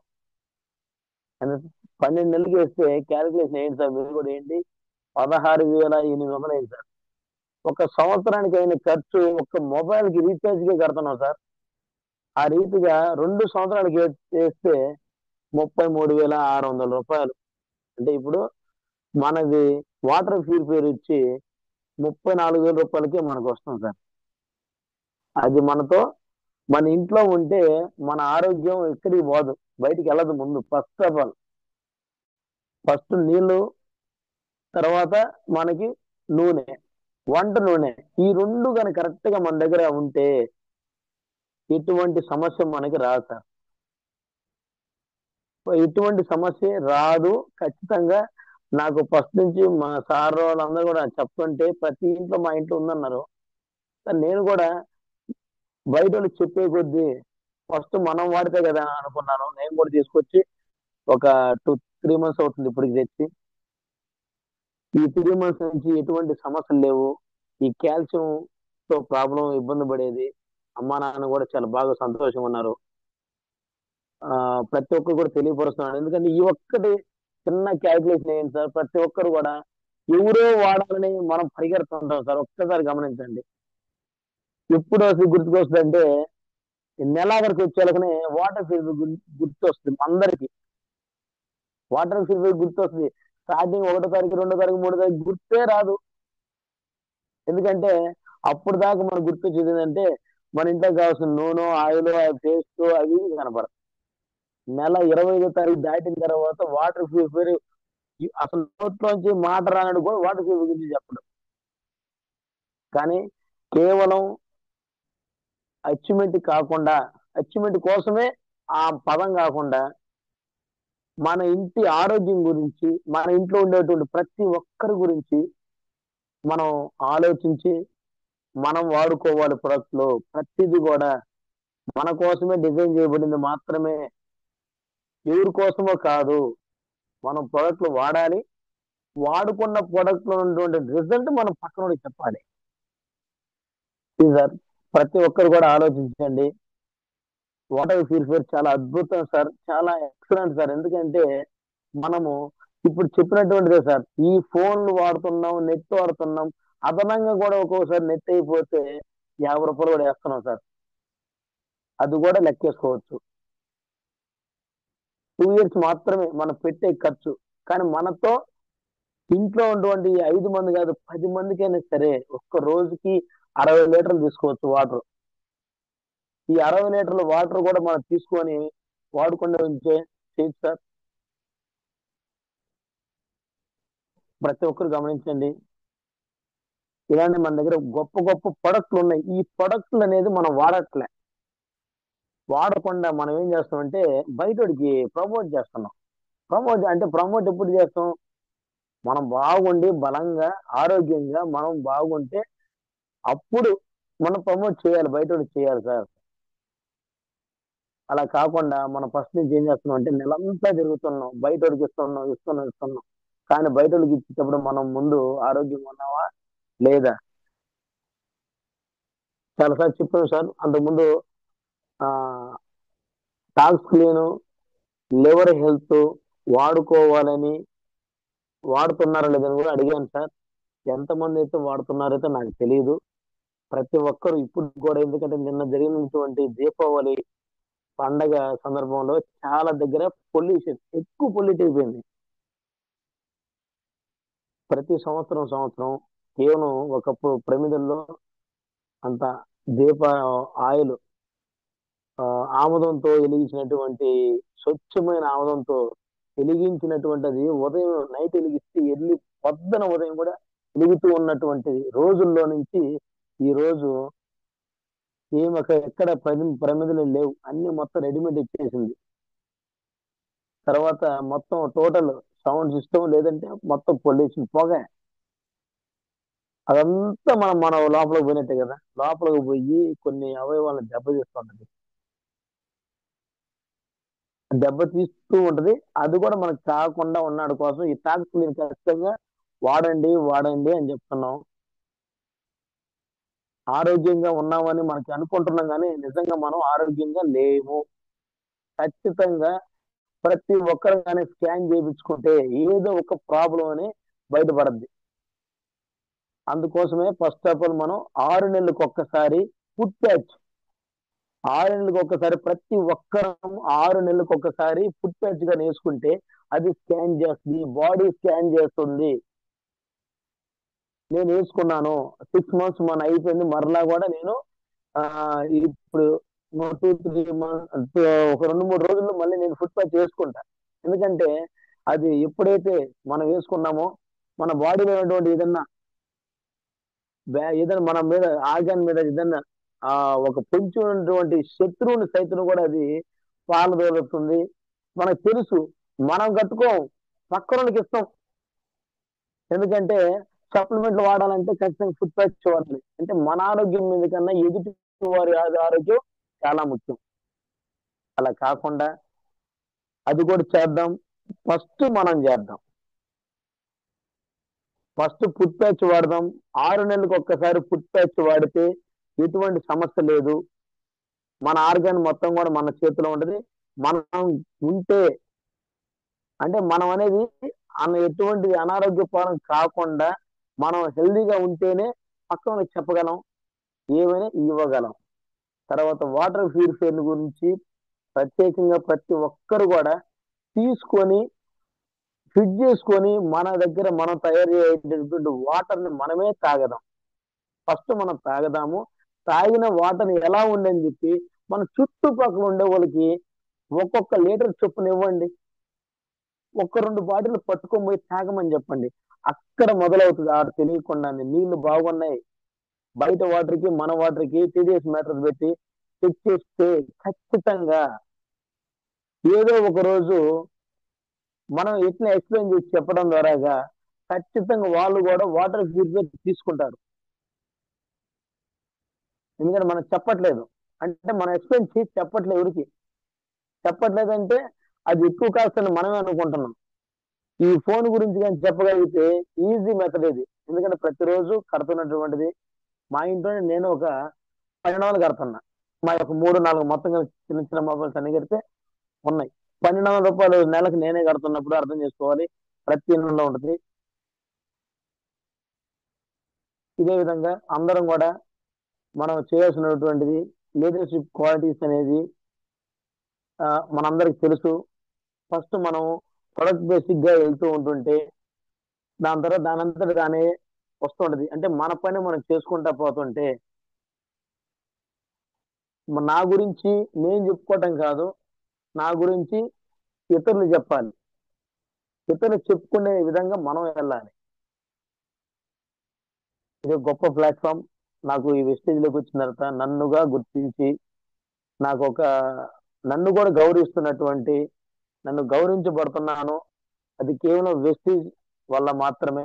12 నెలలకి వేస్తే క్యాలిక్యులేషన్ ఏంటి సార్, మీరు కూడా ఏంటి, 16,800 అయింది సార్. ఒక సంవత్సరానికి అయిన ఖర్చు ఒక మొబైల్ కి రీఛార్జ్ కే కడుతున్నాం సార్. ఆ రీతిగా 2 సంవత్సరాలకి చేస్తే 33,600 రూపాయలు. అంటే ఇప్పుడు మనది వాటర్ ప్యూరిఫైర్ వచ్చి 34,000 రూపాయలకే మనకు వస్తుంది సార్. అది మన ఇంట్లో ఉంటే మన ఆరోగ్యం ఎక్కడికి పోదు, బయటికి వెళ్ళదు. ముందు ఫస్ట్ ఆఫ్ ఆల్ ఫస్ట్ నీళ్లు, తర్వాత మనకి నూనె, వంట నూనె. ఈ రెండు కానీ కరెక్ట్ గా మన దగ్గర ఉంటే ఎటువంటి సమస్య మనకి రాదు సార్. ఎటువంటి సమస్య రాదు ఖచ్చితంగా. నాకు ఫస్ట్ నుంచి మా సార్ వాళ్ళందరూ కూడా చెప్తుంటే ప్రతి ఇంట్లో మా ఇంట్లో ఉందన్నారు. నేను కూడా బయట వాళ్ళకి చెప్పే కొద్దీ ఫస్ట్ మనం వాడితే కదా అనుకున్నాను. నేను కూడా తీసుకొచ్చి ఒక 2-3 మంత్స్ అవుతుంది ఇప్పటికి తెచ్చి. ఈ 3 మంత్స్ నుంచి ఎటువంటి సమస్యలు లేవు. ఈ కాల్షియం తో ప్రాబ్లం ఇబ్బంది పడేది, అమ్మా నాన్న కూడా చాలా బాగా సంతోషంగా ఉన్నారు. ప్రతి ఒక్కరు కూడా తెలియపరుస్తున్నాను. ఎందుకంటే ఈ ఒక్కటి చిన్న క్యాల్కులేషన్ ఏంటి సార్, ప్రతి ఒక్కరు కూడా ఎవరో వాడాలని మనం పరిగెడుతుంటాం సార్. ఒక్కసారి గమనించండి. ఎప్పుడు అసలు గుర్తుకొస్తుందంటే నెలాఖరికి వచ్చేలాగానే వాటర్ ఫిల్టర్ గుర్తొస్తుంది అందరికి. వాటర్ ఫిల్టర్ గుర్తొస్తుంది. స్టార్టింగ్ 1వ తారీఖు, 2వ తారీఖు, 3వ తారీఖు గుర్తే రాదు. ఎందుకంటే అప్పుడు దాకా మనకు గుర్తొచ్చేది ఏంటంటే మన ఇంట్లో కావాల్సిన నూనె, ఆయిల్, పేస్ట్ అవి కనపడదు. నెల 25వ తారీఖు దాటిన తర్వాత వాటర్ ప్యూరిఫైర్ అసలు నోట్లోంచి మాట రానడు కూడా వాటర్ ప్యూరిఫైర్ గురించి చెప్పడం. కానీ కేవలం అచీవ్మెంట్ కాకుండా, అచీవ్మెంట్ కోసమే ఆ పదం కాకుండా మన ఇంటి ఆరోగ్యం గురించి, మన ఇంట్లో ఉండేటువంటి ప్రతి ఒక్కరి గురించి మనం ఆలోచించి మనం వాడుకోవాలి. ప్రొడక్ట్లు ప్రతిదీ కూడా మన కోసమే డిజైన్ చేయబడింది మాత్రమే, ఎవరి కోసమో కాదు. మనం ప్రొడక్ట్లు వాడాలి, వాడుకున్న ప్రొడక్ట్ లో ఉన్నటువంటి రిజల్ట్ మనం పక్కన చెప్పాలి. ఇది సార్, ప్రతి ఒక్కరు కూడా ఆలోచించండి. వాటర్ ప్యూరిఫైర్ చాలా అద్భుతం సార్, చాలా ఎక్సలెంట్ సార్. ఎందుకంటే మనము ఇప్పుడు చెప్పినటువంటిదే సార్, ఈ ఫోన్లు వాడుతున్నాం, నెట్ వాడుతున్నాం, అదనంగా కూడా ఒక్కొక్కసారి నెట్ అయిపోతే 50 రూపాయలు కూడా వేస్తున్నాం సార్. అది కూడా లెక్కేసుకోవచ్చు. 2 ఇయర్స్ మాత్రమే మనం పెట్టే ఖర్చు. కానీ మనతో ఇంట్లో ఉన్నటువంటి 5 మంది కాదు 10 మందికైనా సరే ఒక్క రోజుకి 60 లీటర్లు తీసుకోవచ్చు వాటర్. ఈ 60 లీటర్ల వాటర్ కూడా మనం తీసుకొని వాడుకుంటూ ఉంటే చేయొచ్చు సార్. ప్రతి ఒక్కరు గమనించండి. ఇలాంటి మన దగ్గర గొప్ప గొప్ప ప్రొడక్ట్లు ఉన్నాయి. ఈ ప్రొడక్ట్లు అనేది మనం వాడట్లే. వాడకుండా మనం ఏం చేస్తామంటే బయటకి ప్రమోట్ చేస్తున్నాం. ప్రమోట్ ఎప్పుడు చేస్తాం? మనం బాగుండి బలంగా ఆరోగ్యంగా మనం బాగుంటే అప్పుడు మనం ప్రమోట్ చేయాలి, బయటోడికి చేయాలి సార్. అలా కాకుండా మనం ఫస్ట్ నుంచి ఏం చేస్తున్నాం అంటే నెలంతా తిరుగుతున్నాం, బయటోడికి ఇస్తున్నాం. కానీ బయటోడికి ఇచ్చేటప్పుడు మనం ముందు ఆరోగ్యంగా ఉన్నావా లేదా? చాలాసార్లు చెప్పాను సార్. అంతకుముందు ఆ టాక్స్ క్లీన్, లివర్ హెల్త్ వాడుకోవాలని వాడుతున్నారా లేదని కూడా అడిగాను సార్. ఎంతమంది అయితే వాడుతున్నారైతే నాకు తెలియదు. ప్రతి ఒక్కరు ఇప్పుడు కూడా, ఎందుకంటే నిన్న జరిగినటువంటి దీపావళి పండగ సందర్భంలో చాలా దగ్గర పొల్యూషన్ ఎక్కువ పొల్యూట్ అయిపోయింది. ప్రతి సంవత్సరం కేవలం ఒకప్పుడు ప్రమిదల్లో అంత దీప ఆయిల్ ఆముదంతో వెలిగించినటువంటి, స్వచ్ఛమైన ఆముదంతో వెలిగించినటువంటిది ఉదయం నైట్ వెలిగిస్తే పొద్దున ఉదయం కూడా వెలుగుతూ ఉన్నటువంటి రోజుల్లో నుంచి ఈ రోజు ఎక్కడ ప్రమిదలు లేవు, అన్ని మొత్తం రెడీమేడ్ ఇచ్చేసింది. తర్వాత మొత్తం టోటల్ సౌండ్ సిస్టమ్, లేదంటే మొత్తం పొల్యూషన్ పొగ, అదంతా మన లోపలికి పోయినట్టే కదా. లోపలికి పోయి కొన్ని అవయవాలను దెబ్బతీస్తూ ఉంటది. అది కూడా మనకు కాకుండా ఉన్నాడు కోసం ఈ టాక్స్ క్లీన్ ఖచ్చితంగా వాడండి అని చెప్తున్నాం. ఆరోగ్యంగా ఉన్నామని మనకి అనుకుంటున్నాం, కానీ నిజంగా మనం ఆరోగ్యంగా లేము. ఖచ్చితంగా ప్రతి ఒక్కరు కానీ స్కాన్ చేయించుకుంటే ఏదో ఒక ప్రాబ్లం అని బయటపడద్ది. అందుకోసమే ఫస్ట్ ఆఫ్ ఆల్ మనం 6 నెలలకు ఒక్కసారి ఫుడ్ ప్యాచ్, 6 నెలలకు ఒక్కసారి ప్రతి ఒక్కరం 6 నెలలకు ఒక్కసారి ఫుడ్ ప్యాచ్ గా వేసుకుంటే అది స్కాన్ చేస్తుంది, బాడీ స్కాన్ చేస్తుంది. నేను వేసుకున్నాను 6 మంత్స్ మన అయిపోయింది, మరలా కూడా నేను ఆ ఇప్పుడు 2-3 మంత్ ఒక 2-3 రోజుల్లో మళ్ళీ నేను ఫుడ్ ప్యాచ్ వేసుకుంటా. ఎందుకంటే అది ఎప్పుడైతే మనం వేసుకున్నామో మన బాడీలో ఉన్నటువంటి ఏదైనా మన మీద ఆర్గాన్ మీద ఏదైనా ఆ ఒక పొంచి ఉన్నటువంటి శత్రువుని సైతం కూడా అది పాలదోలుతుంది. మనకు తెలుసు, మనం కట్టుకోం, పక్కన వాళ్ళకి ఇస్తాం. ఎందుకంటే సప్లిమెంట్లు వాడాలంటే ఖచ్చితంగా ఫుడ్ ప్యాచ్ వాడాలి. అంటే మన ఆరోగ్యం మీద కన్నా ఎదుటి వారి ఆరోగ్యం చాలా ముఖ్యం. అలా కాకుండా అది కూడా చేద్దాం. ఫస్ట్ మనం చేద్దాం, ఫస్ట్ ఫుడ్ ప్యాచ్ వాడదాం. 6 నెలలకు ఒక్కసారి ఫుడ్ ప్యాచ్ వాడితే ఎటువంటి సమస్య లేదు. మన ఆర్గాన్ మొత్తం కూడా మన చేతిలో ఉంటది. మనం ఉంటే అంటే మనం అనేది ఎటువంటి అనారోగ్య పాలన కాకుండా మనం హెల్దీగా ఉంటేనే పక్కన చెప్పగలం, ఏమైనా ఇవ్వగలం. తర్వాత వాటర్ ప్యూరిఫైర్ గురించి ప్రత్యేకంగా ప్రతి ఒక్కరు కూడా తీసుకొని ఫిట్ చేసుకొని మన దగ్గర మనం తయారు చేసేటటువంటి వాటర్ ని మనమే తాగదాం. ఫస్ట్ మనం తాగదాము. తాగిన వాటర్ ఎలా ఉందని చెప్పి మన చుట్టుపక్కల ఉండే వాళ్ళకి ఒక్కొక్క లీటర్ చొప్పున ఇవ్వండి. 1-2 బాటిల్ పట్టుకొని పోయి తాగమని చెప్పండి. అక్కడ మొదలవుతుంది ఆడ తెలియకుండానే నీళ్లు బాగున్నాయి. బయట వాటర్ కి మన వాటర్ కి టీడీఎస్ మీటర్స్ పెట్టి చెక్ చేస్తే ఖచ్చితంగా ఏదో ఒక రోజు మనం ఎట్లా ఎక్స్ప్లెయిన్ చేసి చెప్పడం ద్వారాగా ఖచ్చితంగా వాళ్ళు కూడా వాటర్ ప్యూరిఫైర్ తీసుకుంటారు. ఎందుకంటే మనం చెప్పట్లేదు, అంటే మనం ఎక్స్ప్లెయిన్ చేసి చెప్పట్లేదు, ఎవరికి చెప్పట్లేదంటే అది ఎక్కువ కాస్తని మనమే అనుకుంటున్నాం. ఈ ఫోన్ గురించి కానీ చెప్పగలిగితే ఈజీ మెథడ్ ఇది. ఎందుకంటే ప్రతిరోజు కడుతున్నటువంటిది. మా ఇంట్లోనే నేను ఒక 1200 కడుతున్నా. మా యొక్క 3-4 మొత్తం కలిసి చిన్న చిన్న మొబైల్స్ అన్ని కడితే ఉన్నాయి. 1200 రూపాయలు నెలకు నేనే కడుతున్నప్పుడు అర్థం చేసుకోవాలి, ప్రతి నెలలో ఉంటుంది. ఇదే విధంగా అందరం కూడా మనం చేయాల్సినటువంటిది లీడర్షిప్ క్వాలిటీస్ అనేది మనందరికి తెలుసు. ఫస్ట్ మనం ప్రొడక్ట్ బేసిక్ గా వెళ్తూ ఉంటుంటే దాని తర్వాత దానంతట దానే వస్తుంటది. అంటే మన పని మనం చేసుకుంటా పోతుంటే నా గురించి నేను చెప్పుకోవటం కాదు, నా గురించి ఇతరులు చెప్పాలి. ఇతరులు చెప్పుకునే విధంగా మనం వెళ్ళాలి. ఇది గొప్ప ప్లాట్ఫామ్. నాకు ఈ వెస్టేజ్ లోకి వచ్చిన తర్వాత నన్నుగా గుర్తించి నాకు ఒక నన్ను కూడా గౌరవిస్తున్నటువంటి, నన్ను గౌరవించబడుతున్నాను, అది కేవలం వెస్టీజ్ వల్ల మాత్రమే.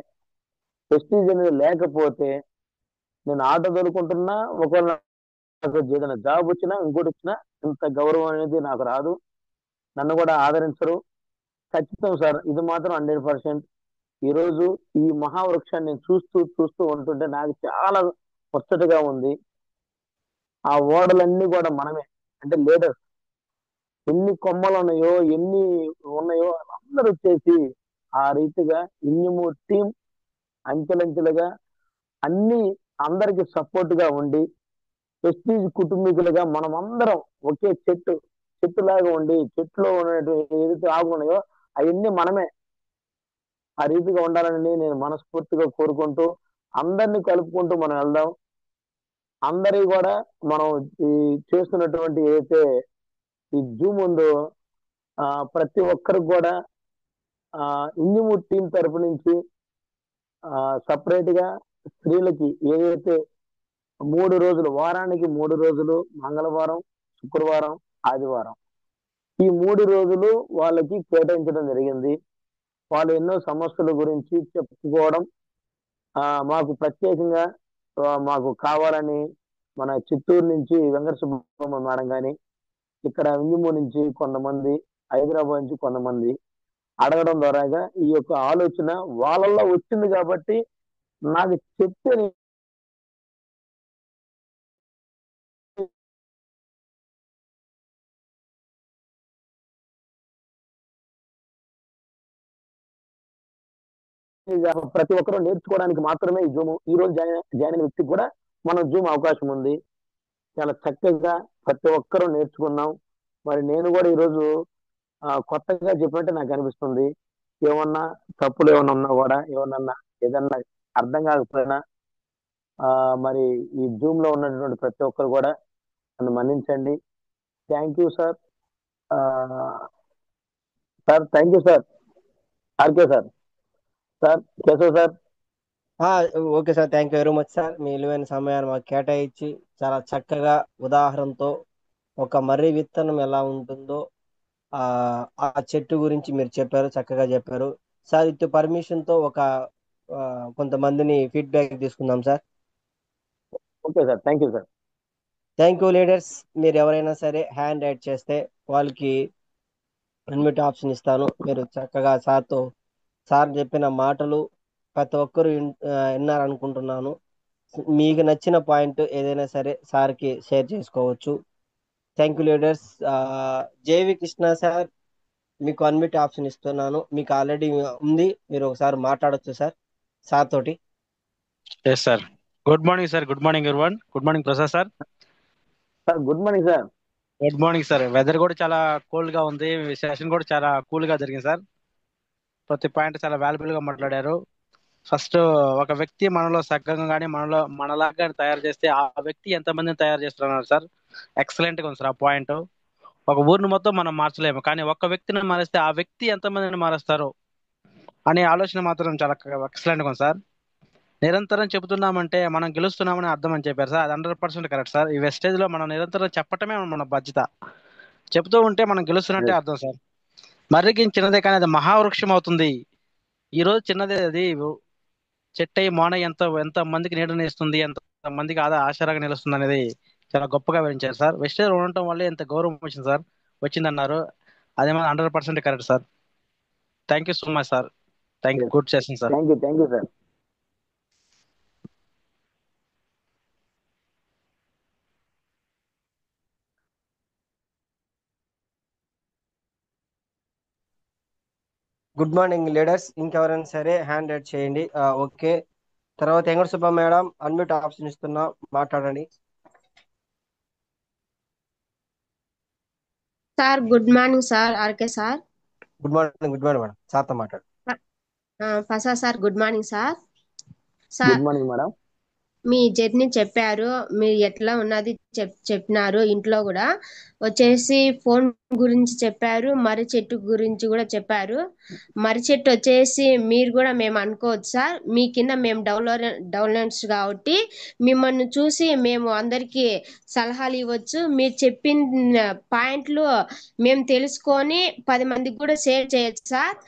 వెస్టీజ్ అనేది లేకపోతే నేను ఆటో తోలుకుంటున్నా, ఒకవేళ నాకు ఏదైనా జాబ్ వచ్చినా ఇంకోటి వచ్చినా ఇంత గౌరవం అనేది నాకు రాదు, నన్ను కూడా ఆదరించరు. ఖచ్చితం సార్, ఇది మాత్రం 100%. ఈ రోజు ఈ మహావృక్షాన్ని నేను చూస్తూ చూస్తూ ఉంటుంటే నాకు చాలా ముచ్చటగా ఉంది. ఆ ఓడలన్నీ కూడా మనమే, అంటే లీడర్స్. ఎన్ని కొమ్మలు ఉన్నాయో, ఎన్ని ఉన్నాయో అందరూ వచ్చేసి ఆ రీతిగా ఇన్యము టీం అంచెలంచెలుగా అన్ని అందరికి సపోర్ట్ గా ఉండి ప్రెస్టీజ్ కుటుంబీకులుగా మనం అందరం ఒకే చెట్టులాగా ఉండి చెట్టులో ఉన్నటువంటి ఏదైతే ఆకులు ఉన్నాయో అవన్నీ మనమే. ఆ రీతిగా ఉండాలని నేను మనస్ఫూర్తిగా కోరుకుంటూ అందరినీ కలుపుకుంటూ మనం వెళ్దాం. అందరి కూడా మనం ఈ చేస్తున్నటువంటి ఏదైతే ఈ జూమ్ ఉందో ప్రతి ఒక్కరికి కూడా ఇన్యము టీం తరపు నుంచి సపరేట్ గా స్త్రీలకి ఏదైతే 3 రోజులు, వారానికి 3 రోజులు, మంగళవారం, శుక్రవారం, ఆదివారం, ఈ 3 రోజులు వాళ్ళకి కేటాయించడం జరిగింది. వాళ్ళు ఎన్నో సమస్యల గురించి చెప్పుకోవడం మాకు ప్రత్యేకంగా మాకు కావాలని మన చిత్తూరు నుంచి వెంకట సుబ్బమ్మ మేడం కానీ, ఇక్కడ ఇంజమూరు నుంచి కొంతమంది, హైదరాబాద్ నుంచి కొంతమంది అడగడం ద్వారాగా ఈ యొక్క ఆలోచన వాళ్ళల్లో వచ్చింది కాబట్టి నాకు చెప్తే ప్రతి ఒక్కరూ నేర్చుకోవడానికి మాత్రమే ఈ జూమ్. ఈ రోజు జాయిన్ అయిన వ్యక్తికి కూడా మనం జూమ్ అవకాశం ఉంది. చాలా చక్కగా ప్రతి ఒక్కరూ నేర్చుకున్నాం. మరి నేను కూడా ఈరోజు కొత్తగా చెప్పినట్టు నాకు అనిపిస్తుంది. ఏమన్నా తప్పులు ఏమన్నా ఉన్నా కూడా, ఏదన్నా అర్థం కాకపోయినా మరి ఈ జూమ్ లో ఉన్నటువంటి ప్రతి ఒక్కరు కూడా నన్ను మన్నించండి. Thank you sir. Sir thank you sir. RK sir. Sir Keshav sir. ఆ, okay sir, thank you very much sir. మీ విలువైన సమయాన్ని మాకు కేటాయించి చాలా చక్కగా ఉదాహరణతో ఒక మర్రి విత్తనం ఎలా ఉంటుందో ఆ ఆ చెట్టు గురించి మీరు చెప్పారు, చక్కగా చెప్పారు సార్. ఇటు పర్మిషన్ తో ఒక కొంతమందిని ఫీడ్బ్యాక్ తీసుకుందాం sir. Okay sir. Thank you sir. Thank you leaders. మీరు ఎవరైనా సరే హ్యాండ్ రైట్ చేస్తే వాళ్ళకి అన్మ్యూట్ ఆప్షన్ ఇస్తాను. మీరు చక్కగా సార్ చెప్పిన మాటలు ప్రతి ఒక్కరు విన్నారనుకుంటున్నాను. మీకు నచ్చిన పాయింట్ ఏదైనా సరే సార్కి షేర్ చేసుకోవచ్చు. Thank you leaders. JV Krishna sir, మీకు అన్మ్యూట్ ఆప్షన్ ఇస్తున్నాను. మీకు ఆల్రెడీ ఉంది, మీరు ఒకసారి మాట్లాడొచ్చు సార్ తోటి. Yes sir. Good morning sir. Good morning everyone. Good morning Prasad sir. Sir good morning sir. Good morning sir. Weather కూడా చాలా కోల్డ్ గా ఉంది. సెషన్ కూడా చాలా కూల్ గా జరిగింది సార్. ప్రతి పాయింట్ చాలా వాల్యుబుల్ గా మాట్లాడారు. ఫస్ట్, ఒక వ్యక్తి మనలో సగ్గంగా కానీ మనలాగా గాని తయారు చేస్తే ఆ వ్యక్తి ఎంతమందిని తయారు చేస్తున్నారు సార్. ఎక్సలెంట్ గా ఉంది సార్ ఆ పాయింట్. ఒక ఊరిని మొత్తం మనం మార్చలేము, కానీ ఒక్క వ్యక్తిని మారిస్తే ఆ వ్యక్తి ఎంతమందిని మారుస్తారు అనే ఆలోచన మాత్రం చాలా ఎక్సలెంట్ గా ఉంది సార్. నిరంతరం చెబుతున్నామంటే మనం గెలుస్తున్నామని అర్థం అని చెప్పారు సార్. అది 100% కరెక్ట్ సార్. ఈ వెస్టేజ్ లో మనం నిరంతరం చెప్పటమే మన బాధ్యత. చెబుతూ ఉంటే మనం గెలుస్తున్నట్టే అర్థం సార్. మర్రికి చిన్నదే కానీ అది మహావృక్షం అవుతుంది. ఈ రోజు చిన్నదే, అది చెట్టై మోన ఎంత ఎంత మందికి నీడని ఇస్తుంది, ఎంత మందికి ఆశారాగా నిలుస్తుంది అనేది చాలా గొప్పగా వివరించారు సార్. వెస్టేజ్ ఉండటం వల్లే ఎంత గౌరవం వచ్చింది సార్, వచ్చిందన్నారు. అదేమో 100% correct sir. Thank you so much sir. Thank you. Good session sir. Thank you sir. Good morning leaders. ఇంకెవరైనా సరే హ్యాండ్ రైట్ చేయండి. ఓకే. తర్వాత ఎంగడు సుబ్బ మేడం, అన్మ్యూట్ ఆప్షన్ ఇస్తున్నా, మాట్లాడండి. Sir good morning sir. RK sir. Good morning. Good morning madam. సార్తో మాట్లాడు. Prasad sir good morning sir. Good sir morning madam. మీ జర్నీ చెప్పారు, మీరు ఎట్లా ఉన్నది చెప్పినారు. ఇంట్లో కూడా వచ్చేసి ఫోన్ గురించి చెప్పారు, మర్రి చెట్టు గురించి కూడా చెప్పారు. మర్రి చెట్టు వచ్చేసి మీరు కూడా మేము అనుకోవచ్చు సార్, మీ కింద మేము డౌన్లోడ్స్ కాబట్టి మిమ్మల్ని చూసి మేము అందరికీ సలహాలు ఇవ్వచ్చు. మీరు చెప్పిన పాయింట్లు మేము తెలుసుకొని 10 మందికి కూడా షేర్ చేయొచ్చు సార్.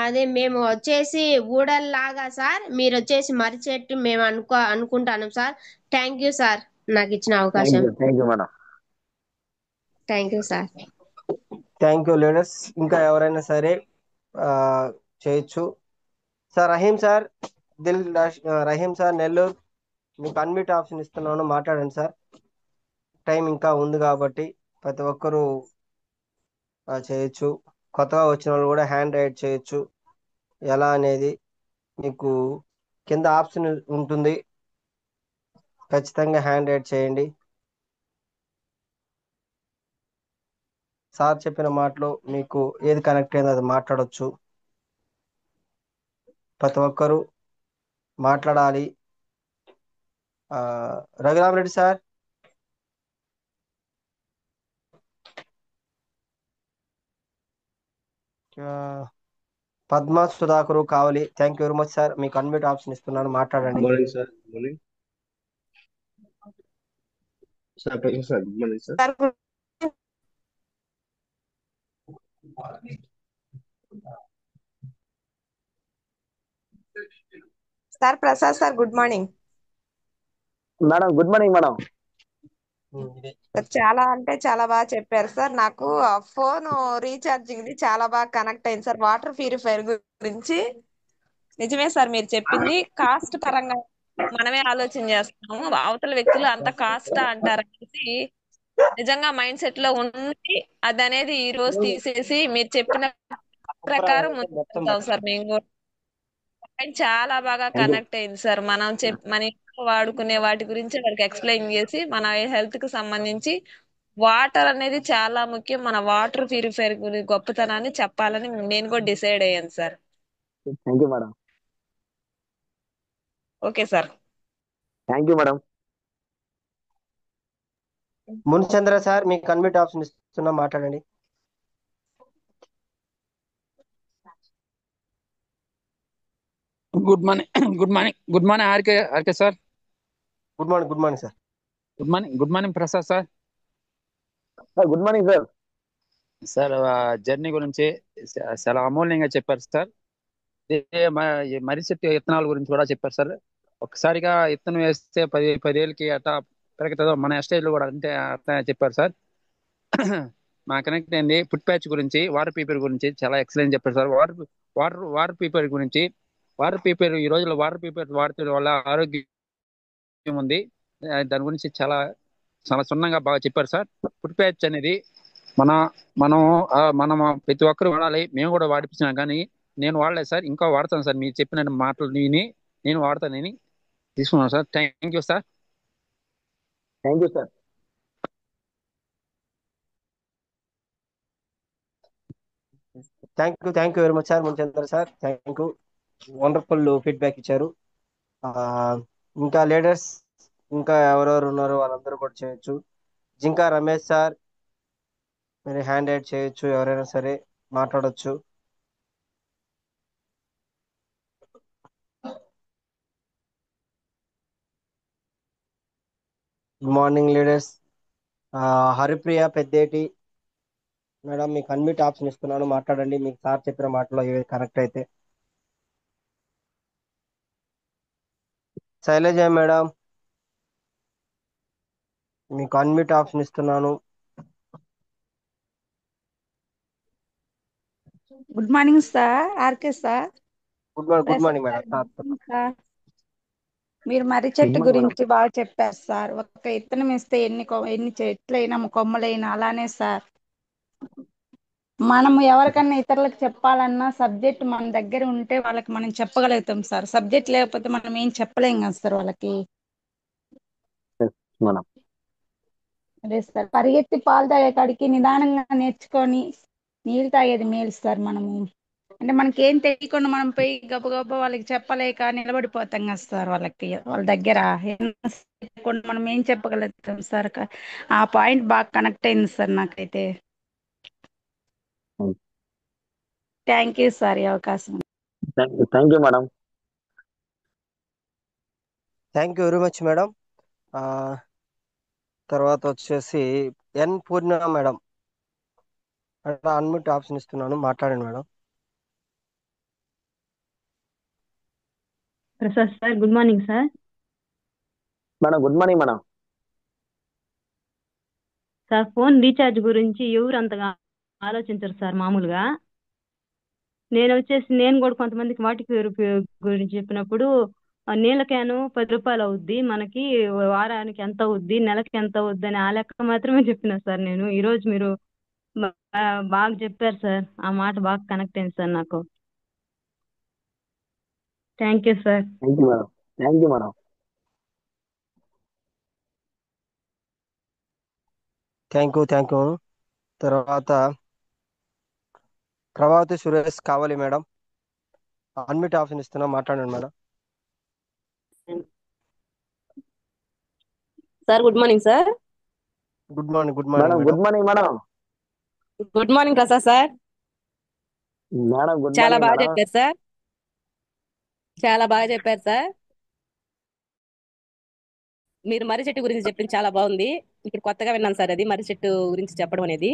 అదే మేము వచ్చేసి ఊడల్లాగా సార్, మీరు వచ్చేసి మర్రి చెట్టు మేము అనుకుంటాను సార్. థ్యాంక్ యూ సార్ నాకు ఇచ్చిన అవకాశం. Thank you madam. Thank you sir. Thank you leaders. ఇంకా ఎవరైనా సరే చేయొచ్చు sir. Rahim sir, Rahim sir Nellore, మీకు అన్మ్యూట్ ఆప్షన్ ఇస్తున్నాను, మాట్లాడండి సార్. టైం ఇంకా ఉంది కాబట్టి ప్రతి ఒక్కరూ చేయొచ్చు. కొత్తగా వచ్చిన వాళ్ళు కూడా హ్యాండ్ రైట్ చేయొచ్చు. ఎలా అనేది మీకు కింద ఆప్షన్ ఉంటుంది, ఖచ్చితంగా హ్యాండ్ రైట్ చేయండి. సార్ చెప్పిన మాటలు మీకు ఏది కనెక్ట్ అయిందో అది మాట్లాడొచ్చు. ప్రతి ఒక్కరూ మాట్లాడాలి. రఘురామరెడ్డి సార్, పద్మ సుధాకరు కావాలి. Thank you very much sir. మీకు అన్మ్యూట్ ఆప్షన్ ఇస్తున్నాను, మాట్లాడండి. Good morning sir. Good morning sir. Prakash sir. Good morning sir. Sir Prasad sir good morning madam. Good morning madam. చాలా అంటే చాలా బాగా చెప్పారు సార్. నాకు ఫోన్ రీఛార్జింగ్ ది చాలా బాగా కనెక్ట్ అయింది సార్. వాటర్ ప్యూరిఫైర్ గురించి నిజమే సార్ మీరు చెప్పింది. కాస్ట్ పరంగా మనమే ఆలోచన చేస్తున్నాము, అవతల వ్యక్తులు అంత కాస్ట్ అంటారు అనేసి నిజంగా మైండ్ సెట్ లో ఉండి అది అనేది ఈ రోజు తీసేసి మీరు చెప్పిన ప్రకారం మొత్తం ముందుకెళ్తాం సార్ మేము కూడా. ఆయన చాలా బాగా థ్యాంక్ యూ. కనెక్ట్ అయింది సార్. మన ఇంట్లో వాడుకునే వాటి గురించి వాళ్ళకి ఎక్స్ప్లెయిన్ చేసి మన హెల్త్ కి సంబంధించి వాటర్ అనేది చాలా ముఖ్యం. మన వాటర్ ప్యూరిఫైర్ గురించి గొప్పతనాన్ని చెప్పాలని నేను కూడా డిసైడ్ అయ్యాను sir. Thank you madam. Okay sir. Thank you madam. Munichandra sir మీకు అన్మిట్ ఆప్షన్ ఇస్తున్నా, మాట్లాడండి. Good morning good morning RK sir. Good morning sir. Good morning Prasad sir. Good morning sir. Sir journey గురించి చాలా అమూల్యంగా చెప్పారు సార్. ఈ మర్రి చెట్టు విత్తనాల గురించి కూడా చెప్పారు సార్. ఒకసారిగా విత్తనం వేస్తే 10 ఏళ్ళకి అట్లా పెరుగుతుందో మన ఎస్టేజ్లో కూడా అంటే అట్లా చెప్పారు సార్. మా కనెక్ట్ అయింది ఫుడ్ ప్యాచ్ గురించి, వాటర్ పీపర్ గురించి చాలా ఎక్సలెంట్ చెప్పారు సార్. వాటర్ పీపర్ గురించి, వాటర్ పీపర్ ఈ రోజుల్లో వాటర్ పీపర్ వాడటం వల్ల ఆరోగ్యం ఉంది. దాని గురించి చాలా చాలా సున్నంగా బాగా చెప్పారు సార్. ఫుడ్ ప్యాచ్ అనేది మన మనం మనం ప్రతి ఒక్కరు వాడాలి. మేము కూడా వాడిపించినాం, కానీ నేను వాడలేదు సార్. ఇంకా వాడతాను సార్. మీరు చెప్పిన మాటలు విని నేను వాడతానని తీసుకున్నాను sir. Thank you sir. Thank you sir. Thank you very much sir Munichandra sir. Thank you, wonderful feedback ఇచ్చారు. ఇంకా లీడర్స్ ఇంకా ఎవరెవరు ఉన్నారో వాళ్ళందరూ కూడా చేయొచ్చు. జింకా రమేష్ సార్ మీరు హ్యాండ్ రైట్ చేయొచ్చు, ఎవరైనా సరే మాట్లాడొచ్చు. Good morning leaders. Haripriya Peddeti madam మీకు అన్మిట్ ఆప్షన్ ఇస్తున్నాను, మాట్లాడండి. మీకు సార్ చెప్పిన మాటలో ఏవి కరెక్ట్ అయితే. శైలజ మేడం మీకు అన్మిట్ ఆప్షన్ ఇస్తున్నాను. Good morning sir, RK sir. Good morning madam. Sir మీరు మర్రి చెట్టు Good morning, గురించి బాగా చెప్పారు సార్. ఒక ఇత్తనం వేస్తే ఎన్ని చెట్లైనా కొమ్మలైనా అలానే సార్. మనము ఎవరికన్నా ఇతరులకు చెప్పాలన్నా సబ్జెక్ట్ మన దగ్గర ఉంటే వాళ్ళకి మనం చెప్పగలుగుతాం సార్. సబ్జెక్ట్ లేకపోతే మనం ఏం చెప్పలేం కదా సార్ వాళ్ళకి. మేడం. అదే సార్, పరిగెత్తి పాలు తాగే కాడికి నిదానంగా నేర్చుకొని నీళ్ళు తాగేది మేలు సార్. మనము అంటే మనకి ఏం తెలియకుండా మనం పోయి గబగబా వాళ్ళకి చెప్పలేక నిలబడిపోతాం కదా సార్. వాళ్ళ దగ్గర మనం ఏం చెప్పగలుగుతాం సార్. ఆ పాయింట్ బాగా కనెక్ట్ అయింది సార్ నాకైతే. థ్యాంక్ యూ సార్ ఈ అవకాశం. Thank you madam. Thank you very much madam. తర్వాత వచ్చేసి ఎన్ పూర్ణిమ మేడం, అన్మిట్ ఆప్షన్ ఇస్తున్నాను, మాట్లాడండి madam. Prasad sir, good morning sir. Madam good morning madam. Sir phone recharge గురించి ఎవరు అంతగా ఆలోచించరు సార్. మామూలుగా నేను కూడా కొంతమందికి వాటికి గురించి చెప్పినప్పుడు నీళ్ళ క్యాను 10 రూపాయలు అవుద్ది, మనకి వారానికి ఎంత అవుద్ది, నెలకి ఎంత అవుద్ది అని ఆ లెక్క మాత్రమే చెప్పిన సార్. నేను ఈరోజు మీరు బాగా చెప్పారు సార్. ఆ మాట బాగా కనెక్ట్ అయింది సార్ నాకు. Thank you sir. Thank you madam. Thank you madam. Thank you. తర్వాత ప్రభావతి సురేష్ కావాలి మేడం, అన్మిట్ ఆప్షన్ ఇస్తున్నా, మాట్లాడండి madam. Sir good morning sir. Good morning madam good morning madam. Good morning Prasad sir. Madam good చాలా morning బాగా madam. చెప్పారు sir. చాలా బాగా చెప్పారు సార్. మీరు మర్రి చెట్టు గురించి చెప్పింది చాలా బాగుంది. ఇప్పుడు కొత్తగా విన్నాను సార్ అది మర్రి చెట్టు గురించి చెప్పడం అనేది.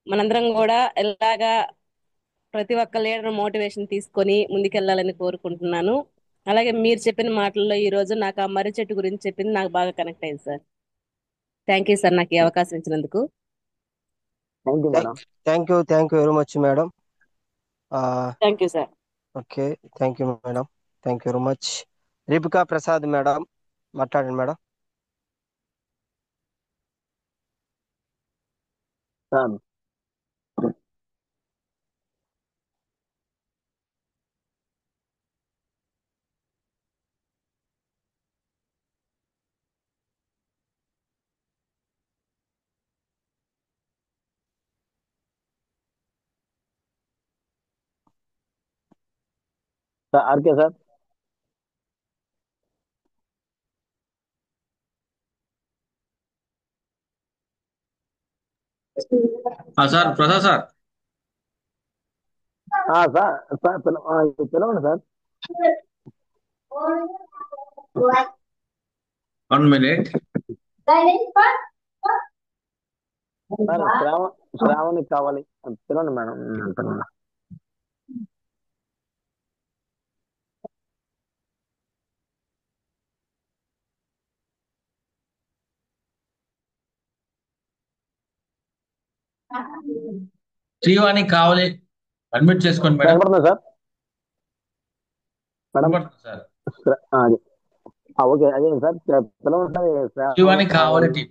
మనందరం కూడా ఎలాగా ప్రతి ఒక్క లీడర్ మోటివేషన్ తీసుకొని ముందుకెళ్లాలని కోరుకుంటున్నాను. అలాగే మీరు చెప్పిన మాటల్లో ఈ రోజు నాకు ఆ మర్రి చెట్టు గురించి చెప్పింది నాకు బాగా కనెక్ట్ అయింది సార్. థ్యాంక్ యూ సార్ నాకు ఈ అవకాశం ఇచ్చినందుకు. Thank you madam. Thank you very much madam. Thank you sir. Okay, thank you madam. Thank you very much. Ripika Prasad madam, మాట్లాడండి madam. Sir RK sir. Sir Prasad sir. Sir పిలవండి sir. 1 minute. Sir Shravani కావాలి, పిలవండి madam. పిలవండి. శ్రీవాణి కావాలి, admit చేసుకోండి madam. కనపడుతుందా sir? Madam sir అది okay, అదే సార్ పిలవండి సార్. శ్రీవాణి కావాలి టీం.